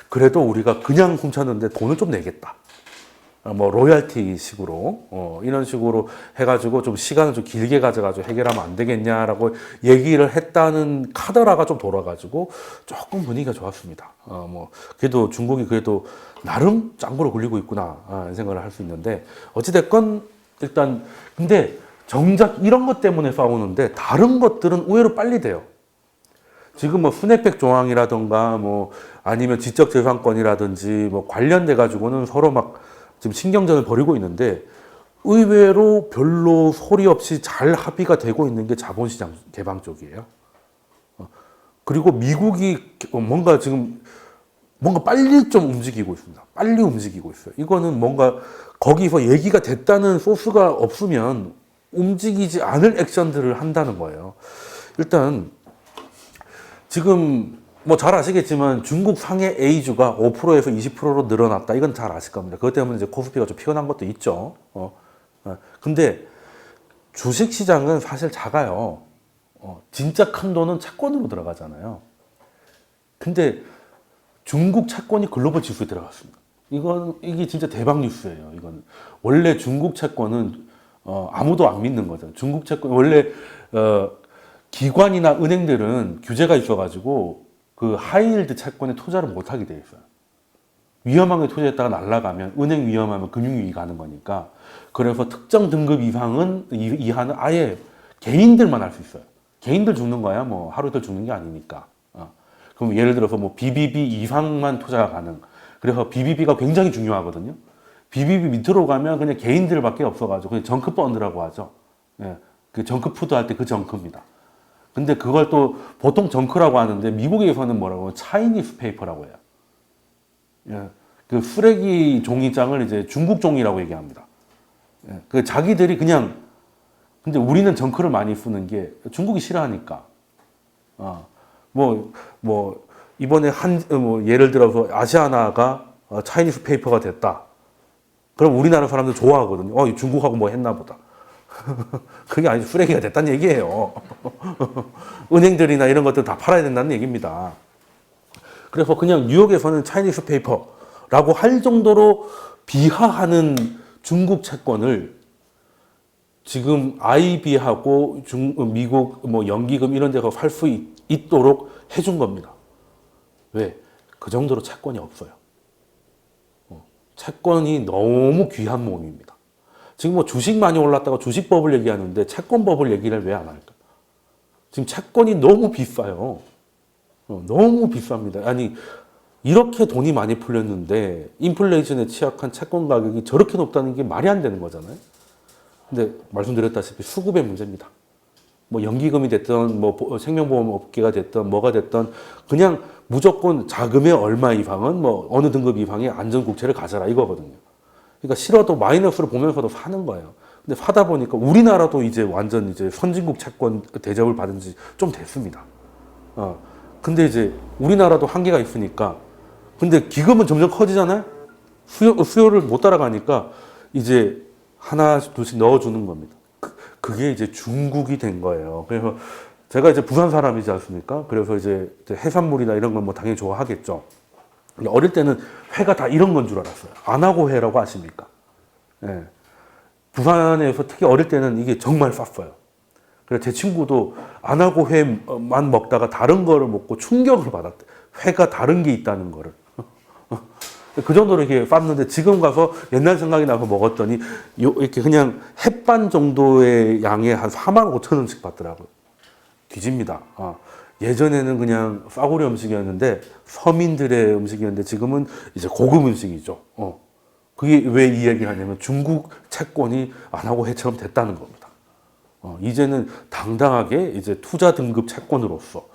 그래도 우리가 그냥 훔쳤는데 돈을 좀 내겠다. 뭐 로열티 식으로 이런 식으로 해가지고 좀 시간을 좀 길게 가져가지고 해결하면 안 되겠냐라고 얘기를 했다는 카더라가 좀 돌아가지고 조금 분위기가 좋았습니다. 뭐 그래도 중국이 그래도 나름 짱구로 굴리고 있구나 생각을 할 수 있는데 어찌됐건 일단 근데 정작 이런 것 때문에 싸우는데 다른 것들은 의외로 빨리 돼요. 지금 뭐 순회백 조항이라든가 뭐 아니면 지적재산권이라든지 뭐 관련돼 가지고는 서로 막 지금 신경전을 벌이고 있는데 의외로 별로 소리 없이 잘 합의가 되고 있는 게 자본시장 개방 쪽이에요. 그리고 미국이 뭔가 지금 뭔가 빨리 좀 움직이고 있습니다. 빨리 움직이고 있어요. 이거는 뭔가 거기서 얘기가 됐다는 소스가 없으면 움직이지 않을 액션들을 한다는 거예요. 일단 지금 뭐 잘 아시겠지만 중국 상해 A주가 5%에서 20%로 늘어났다. 이건 잘 아실 겁니다. 그것 때문에 이제 코스피가 좀 피곤한 것도 있죠. 근데 주식 시장은 사실 작아요. 진짜 큰 돈은 채권으로 들어가잖아요. 근데 중국 채권이 글로벌 지수에 들어갔습니다. 이게 진짜 대박 뉴스예요. 이건 원래 중국 채권은 아무도 안 믿는 거죠. 중국 채권 원래 기관이나 은행들은 규제가 있어가지고 그 하이힐드 채권에 투자를 못 하게 돼 있어요. 위험하게 투자했다가 날아가면 은행 위험하면 금융위기 가는 거니까 그래서 특정 등급 이하는 아예 개인들만 할 수 있어요. 개인들 죽는 거야. 뭐 하루 이틀 죽는 게 아니니까. 그럼 예를 들어서 뭐 BBB 이상만 투자가 가능. 그래서 BBB가 굉장히 중요하거든요. BBB 밑으로 가면 그냥 개인들밖에 없어가지고 그냥 정크 펀드라고 하죠. 예, 그 정크 푸드 할 때 그 정크입니다. 근데 그걸 또 보통 정크라고 하는데 미국에서는 뭐라고 하면 차이니스 페이퍼라고 해요. 예, 그 쓰레기 종이장을 이제 중국 종이라고 얘기합니다. 예, 그 자기들이 그냥 근데 우리는 정크를 많이 쓰는 게 중국이 싫어하니까. 뭐 이번에 뭐 예를 들어서 아시아나가 차이니스 페이퍼가 됐다. 그럼 우리나라 사람들 좋아하거든요. 중국하고 뭐 했나 보다. 그게 아니죠. 쓰레기가 됐다는 얘기예요. 은행들이나 이런 것들 다 팔아야 된다는 얘기입니다. 그래서 그냥 뉴욕에서는 차이니스 페이퍼라고 할 정도로 비하하는 중국 채권을 지금 IB하고 미국 뭐 연기금 이런 데서 살 수 있도록 해준 겁니다. 왜? 그 정도로 채권이 없어요. 채권이 너무 귀한 몸입니다. 지금 뭐 주식 많이 올랐다가 주식법을 얘기하는데 채권법을 얘기를 왜 안 할까? 지금 채권이 너무 비싸요. 너무 비쌉니다. 아니 이렇게 돈이 많이 풀렸는데 인플레이션에 취약한 채권 가격이 저렇게 높다는 게 말이 안 되는 거잖아요. 근데 말씀드렸다시피 수급의 문제입니다. 뭐 연기금이 됐든 뭐 생명보험 업계가 됐든 뭐가 됐든 그냥 무조건 자금의 얼마 이상은 뭐 어느 등급 이상의 안전국채를 가져라 이거거든요. 그러니까 싫어도 마이너스를 보면서도 사는 거예요. 근데 사다 보니까 우리나라도 이제 완전 이제 선진국 채권 대접을 받은 지 좀 됐습니다. 근데 이제 우리나라도 한계가 있으니까 근데 기금은 점점 커지잖아요. 수요를 못 따라가니까 이제 하나씩 둘씩 넣어주는 겁니다. 그게 이제 중국이 된 거예요. 그래서 제가 이제 부산 사람이지 않습니까? 그래서 이제 해산물이나 이런 건 뭐 당연히 좋아하겠죠. 어릴 때는 회가 다 이런 건 줄 알았어요. 안 하고 회라고 아십니까? 예. 부산에서 특히 어릴 때는 이게 정말 쌌어요. 그래서 제 친구도 안 하고 회만 먹다가 다른 거를 먹고 충격을 받았대. 회가 다른 게 있다는 거를. 그 정도로 이렇게 쌌는데 지금 가서 옛날 생각이 나서 먹었더니 이렇게 그냥 햇반 정도의 양에 한 4만 5천 원씩 받더라고요. 뒤집니다. 예전에는 그냥 싸구려 음식이었는데 서민들의 음식이었는데 지금은 이제 고급 음식이죠. 그게 왜 이 얘기를 하냐면 중국 채권이 안 하고 해처럼 됐다는 겁니다. 이제는 당당하게 이제 투자 등급 채권으로서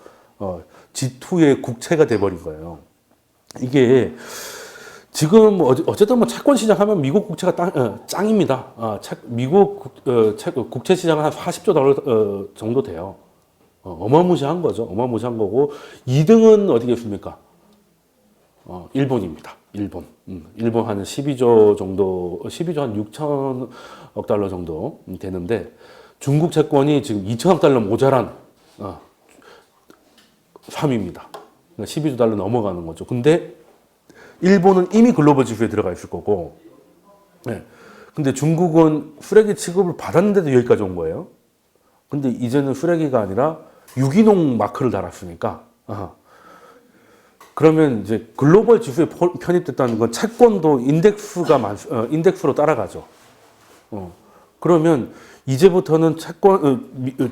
G2의 국채가 돼버린 거예요. 이게 지금 어쨌든 뭐 채권 시장 하면 미국 국채가 짱입니다. 미국 국채 시장은 한 40조 달러 정도 돼요. 어마무시한 거죠. 어마무시한 거고 2등은 어디겠습니까? 일본입니다. 일본. 일본 한 12조 정도, 12조 한 6천억 달러 정도 되는데 중국 채권이 지금 2천억 달러 모자란 3위입니다. 12조 달러 넘어가는 거죠. 근데 일본은 이미 글로벌 지수에 들어가 있을 거고, 네. 근데 중국은 쓰레기 취급을 받았는데도 여기까지 온 거예요. 근데 이제는 쓰레기가 아니라 유기농 마크를 달았으니까, 그러면 이제 글로벌 지수에 편입됐다는 건 채권도 인덱스로 따라가죠. 그러면 이제부터는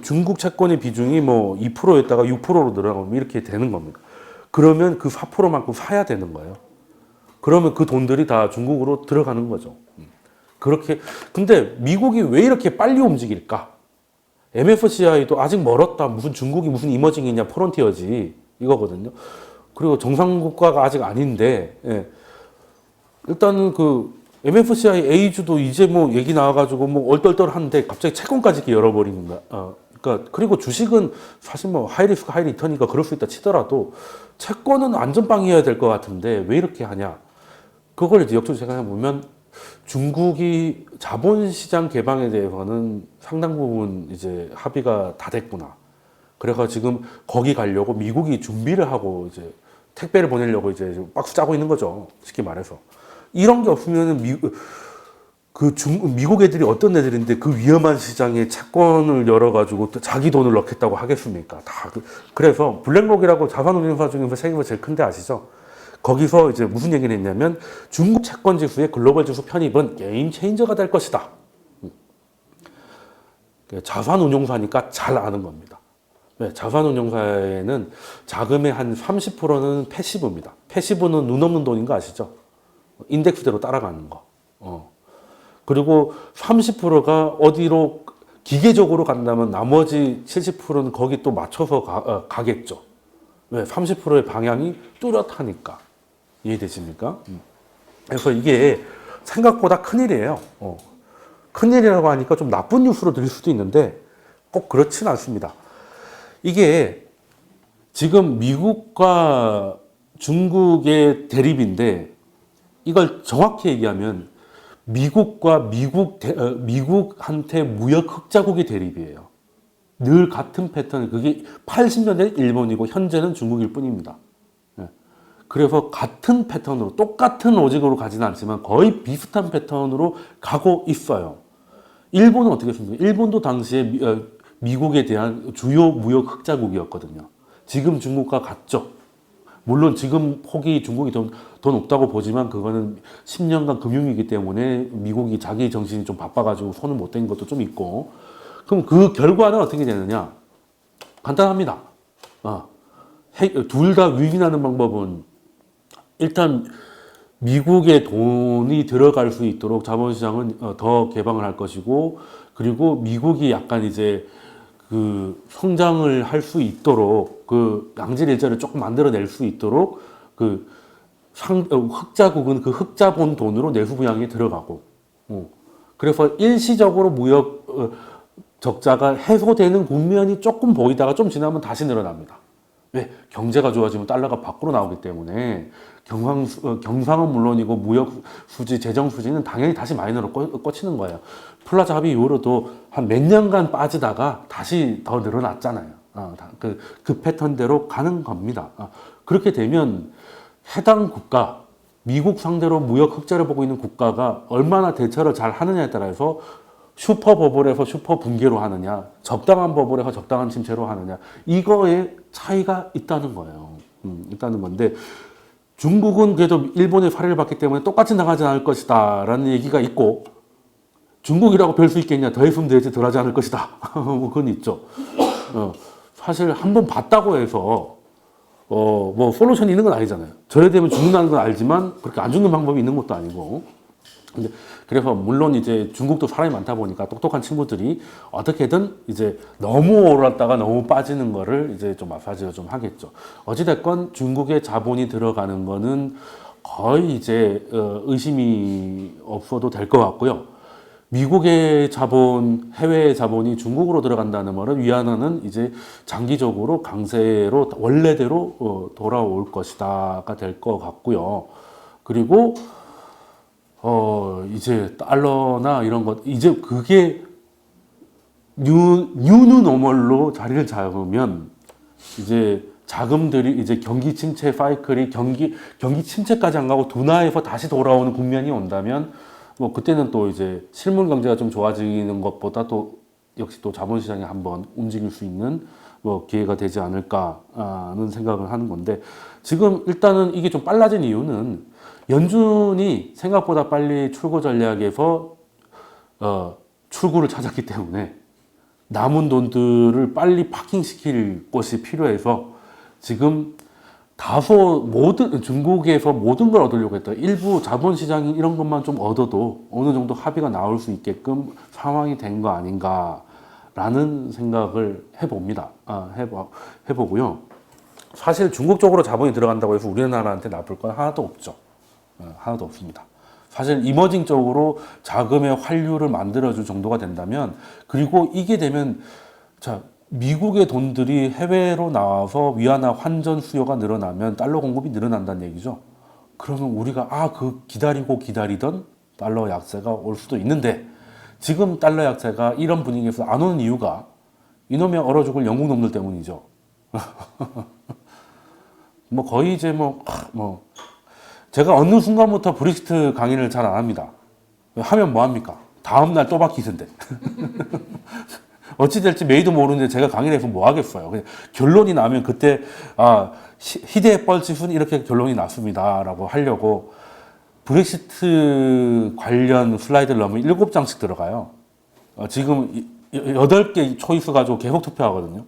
중국 채권의 비중이 뭐 2%였다가 6%로 늘어나면 이렇게 되는 겁니다. 그러면 그 4%만큼 사야 되는 거예요. 그러면 그 돈들이 다 중국으로 들어가는 거죠. 그렇게, 근데 미국이 왜 이렇게 빨리 움직일까? MFCI도 아직 멀었다. 무슨 중국이 무슨 이머징이냐, 프론티어지. 이거거든요. 그리고 정상국가가 아직 아닌데, 예. 일단은 그 MFCI A주도 이제 뭐 얘기 나와가지고 뭐 얼떨떨한데 갑자기 채권까지 이렇게 열어버리는 거야. 그러니까 그리고 주식은 사실 뭐 하이리스크 하이리턴이니까 그럴 수 있다 치더라도 채권은 안전빵이어야 될 것 같은데 왜 이렇게 하냐? 그걸 이제 역적으로 생각해 보면 중국이 자본시장 개방에 대해서는 상당 부분 이제 합의가 다 됐구나. 그래서 지금 거기 가려고 미국이 준비를 하고 이제 택배를 보내려고 이제 박스 짜고 있는 거죠. 쉽게 말해서. 이런 게 없으면은 미국 애들이 어떤 애들인데 그 위험한 시장에 채권을 열어가지고 또 자기 돈을 넣겠다고 하겠습니까? 그래서 블랙록이라고 자산운용사 중에서 세계에서 제일 큰데 아시죠? 거기서 이제 무슨 얘기를 했냐면 중국 채권 지수의 글로벌 지수 편입은 게임 체인저가 될 것이다. 자산운용사니까 잘 아는 겁니다. 네, 자산운용사에는 자금의 한 30%는 패시브입니다. 패시브는 눈 없는 돈인 거 아시죠? 인덱스대로 따라가는 거. 그리고 30%가 어디로 기계적으로 간다면 나머지 70%는 거기 또 맞춰서 가겠죠. 왜? 30%의 방향이 뚜렷하니까. 이해되십니까? 그래서 이게 생각보다 큰일이에요. 큰일이라고 하니까 좀 나쁜 뉴스로 들릴 수도 있는데 꼭 그렇진 않습니다. 이게 지금 미국과 중국의 대립인데 이걸 정확히 얘기하면 미국한테 무역 흑자국의 대립이에요. 늘 같은 패턴, 그게 80년대 일본이고 현재는 중국일 뿐입니다. 그래서 같은 패턴으로, 똑같은 로직으로 가지는 않지만 거의 비슷한 패턴으로 가고 있어요. 일본은 어떻게 했습니까? 일본도 당시에 미국에 대한 주요 무역 흑자국이었거든요. 지금 중국과 같죠. 물론 지금 폭이 중국이 더 높다고 보지만 그거는 10년간 금융위기 때문에 미국이 자기 정신이 좀 바빠가지고 손을 못 댄 것도 좀 있고. 그럼 그 결과는 어떻게 되느냐? 간단합니다. 둘 다 위기나는 방법은 일단 미국의 돈이 들어갈 수 있도록 자본시장은 더 개방을 할 것이고, 그리고 미국이 약간 이제 그 성장을 할 수 있도록 그 양질 일자를 조금 만들어낼 수 있도록 그 흑자국은 그 흑자본 돈으로 내수 부양에 들어가고, 그래서 일시적으로 무역 적자가 해소되는 국면이 조금 보이다가 좀 지나면 다시 늘어납니다. 왜? 경제가 좋아지면 달러가 밖으로 나오기 때문에 경상은 물론이고 무역 수지, 재정 수지는 당연히 다시 마이너로 꽂히는 거예요. 플라자 합의 이후로도 한 몇 년간 빠지다가 다시 더 늘어났잖아요. 그 패턴대로 가는 겁니다. 그렇게 되면 해당 국가, 미국 상대로 무역 흑자를 보고 있는 국가가 얼마나 대처를 잘 하느냐에 따라서 슈퍼 버블에서 슈퍼 붕괴로 하느냐, 적당한 버블에서 적당한 침체로 하느냐, 이거에 차이가 있다는 거예요. 있다는 건데, 중국은 그래도 일본의 사례를 봤기 때문에 똑같이 나가지 않을 것이다 라는 얘기가 있고, 중국이라고 별 수 있겠냐, 더 했으면 되지 덜 하지 않을 것이다. 뭐 그건 있죠. 사실 한번 봤다고 해서 뭐 솔루션이 있는 건 아니잖아요. 저래 되면 죽는다는 건 알지만 그렇게 안 죽는 방법이 있는 것도 아니고. 근데 그래서 물론 이제 중국도 사람이 많다 보니까 똑똑한 친구들이 어떻게든 이제 너무 올랐다가 너무 빠지는 거를 이제 좀 마사지를 좀 하겠죠. 어찌됐건 중국의 자본이 들어가는 거는 거의 이제 의심이 없어도 될 것 같고요. 미국의 자본, 해외의 자본이 중국으로 들어간다는 말은 위안화는 이제 장기적으로 강세로 원래대로 돌아올 것이다가 될 것 같고요. 그리고 이제 달러나 이런 것, 이제 그게 뉴노멀로 자리를 잡으면 이제 자금들이 이제 경기 침체 사이클이 경기 침체까지 안 가고 둔화해서 다시 돌아오는 국면이 온다면 뭐 그때는 또 이제 실물 경제가 좀 좋아지는 것보다 또 역시 또 자본시장이 한번 움직일 수 있는 뭐 기회가 되지 않을까는 생각을 하는 건데 지금 일단은 이게 좀 빨라진 이유는 연준이 생각보다 빨리 출구 전략에서 출구를 찾았기 때문에 남은 돈들을 빨리 파킹시킬 것이 필요해서 지금 다소 중국에서 모든 걸 얻으려고 했다. 일부 자본시장이 이런 것만 좀 얻어도 어느 정도 합의가 나올 수 있게끔 상황이 된 거 아닌가라는 생각을 해봅니다. 해보고요. 사실 중국 쪽으로 자본이 들어간다고 해서 우리나라한테 나쁠 건 하나도 없죠. 하나도 없습니다. 사실 이머징 쪽으로 자금의 환류를 만들어줄 정도가 된다면 그리고 이게 되면 자 미국의 돈들이 해외로 나와서 위안화 환전 수요가 늘어나면 달러 공급이 늘어난다는 얘기죠. 그러면 우리가 그 기다리던 달러 약세가 올 수도 있는데 지금 달러 약세가 이런 분위기에서 안 오는 이유가 이놈의 얼어 죽을 영국 놈들 때문이죠. 뭐 거의 이제 제가 어느 순간부터 브렉시트 강의를 잘 안 합니다. 하면 뭐 합니까? 다음날 또 바뀌던데. 어찌 될지 메이도 모르는데 제가 강의를 해서 뭐 하겠어요. 그냥 결론이 나면 그때 희대의 뻘짓은 이렇게 결론이 났습니다라고 하려고 브렉시트 관련 슬라이드를 넣으면 7장씩 들어가요. 지금 8개 초이스 가지고 계속 투표하거든요.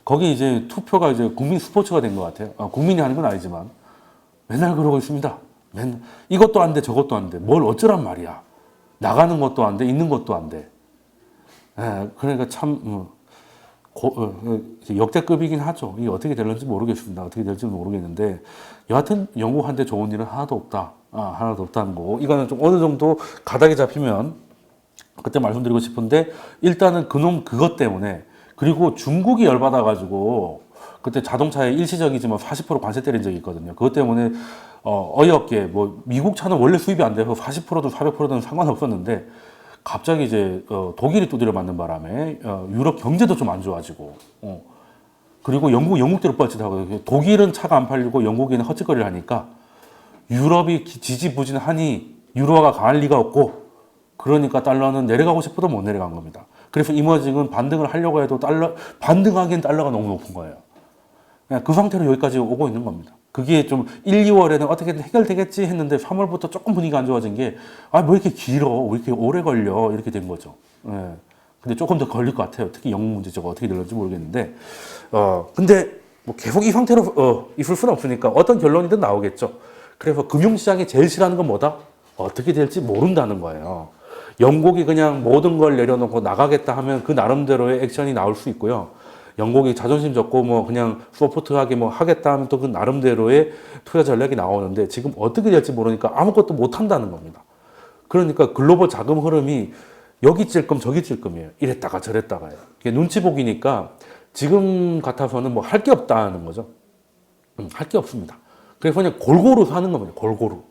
거기 이제 투표가 이제 국민 스포츠가 된 것 같아요. 국민이 하는 건 아니지만 맨날 그러고 있습니다. 맨날 이것도 안 돼, 저것도 안 돼. 뭘 어쩌란 말이야. 나가는 것도 안 돼, 있는 것도 안 돼. 그러니까 참 역대급이긴 하죠. 이게 어떻게 될지 모르겠습니다. 어떻게 될지 모르겠는데 여하튼 영국한테 좋은 일은 하나도 없다. 하나도 없다는 거고 이거는 좀 어느 정도 가닥이 잡히면 그때 말씀드리고 싶은데 일단은 그것 때문에 그리고 중국이 열받아가지고 그때 자동차에 일시적이지만 40% 관세 때린 적이 있거든요. 그것 때문에 어이없게 뭐 미국 차는 원래 수입이 안 돼서 40%든 400%든 상관없었는데 갑자기 이제 독일이 두드려 맞는 바람에 유럽 경제도 좀 안 좋아지고 그리고 영국대로 뻘짓하고 독일은 차가 안 팔리고 영국에는 헛짓거리를 하니까 유럽이 지지부진하니 유로화가 강할 리가 없고 그러니까 달러는 내려가고 싶어도 못 내려간 겁니다. 그래서 이머징은 반등을 하려고 해도 반등하기엔 달러가 너무 높은 거예요. 그냥 그 상태로 여기까지 오고 있는 겁니다. 그게 좀 1, 2월에는 어떻게든 해결되겠지 했는데 3월부터 조금 분위기가 안 좋아진 게 뭐 이렇게 길어? 왜 이렇게 오래 걸려? 이렇게 된 거죠. 근데 조금 더 걸릴 것 같아요. 특히 영국 문제 저거 어떻게 될지 모르겠는데 근데 뭐 계속 이 상태로 있을 수는 없으니까 어떤 결론이든 나오겠죠. 그래서 금융시장이 제일 싫어하는 건 뭐다? 어떻게 될지 모른다는 거예요. 영국이 그냥 모든 걸 내려놓고 나가겠다 하면 그 나름대로의 액션이 나올 수 있고요. 영국이 자존심 졌고 뭐 그냥 소프트하게 뭐 하겠다 하면 또 그 나름대로의 투자 전략이 나오는데 지금 어떻게 될지 모르니까 아무것도 못 한다는 겁니다. 그러니까 글로벌 자금 흐름이 여기 찔끔 저기 찔끔이에요. 이랬다가 저랬다가요. 눈치 보기니까 지금 같아서는 뭐 할 게 없다는 거죠. 할 게 없습니다. 그래서 그냥 골고루 사는 겁니다. 골고루.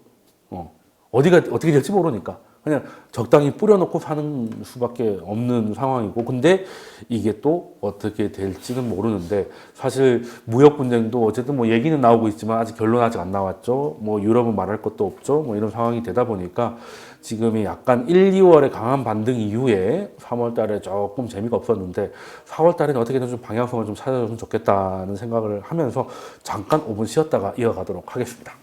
어떻게 될지 모르니까. 그냥 적당히 뿌려놓고 사는 수밖에 없는 상황이고 근데 이게 또 어떻게 될지는 모르는데 사실 무역 분쟁도 어쨌든 뭐 얘기는 나오고 있지만 아직 결론 아직 안 나왔죠. 뭐 유럽은 말할 것도 없죠. 뭐 이런 상황이 되다 보니까 지금이 약간 1, 2월에 강한 반등 이후에 3월 달에 조금 재미가 없었는데 4월 달에는 어떻게든 좀 방향성을 좀 찾아줬으면 좋겠다는 생각을 하면서 잠깐 5분 쉬었다가 이어가도록 하겠습니다.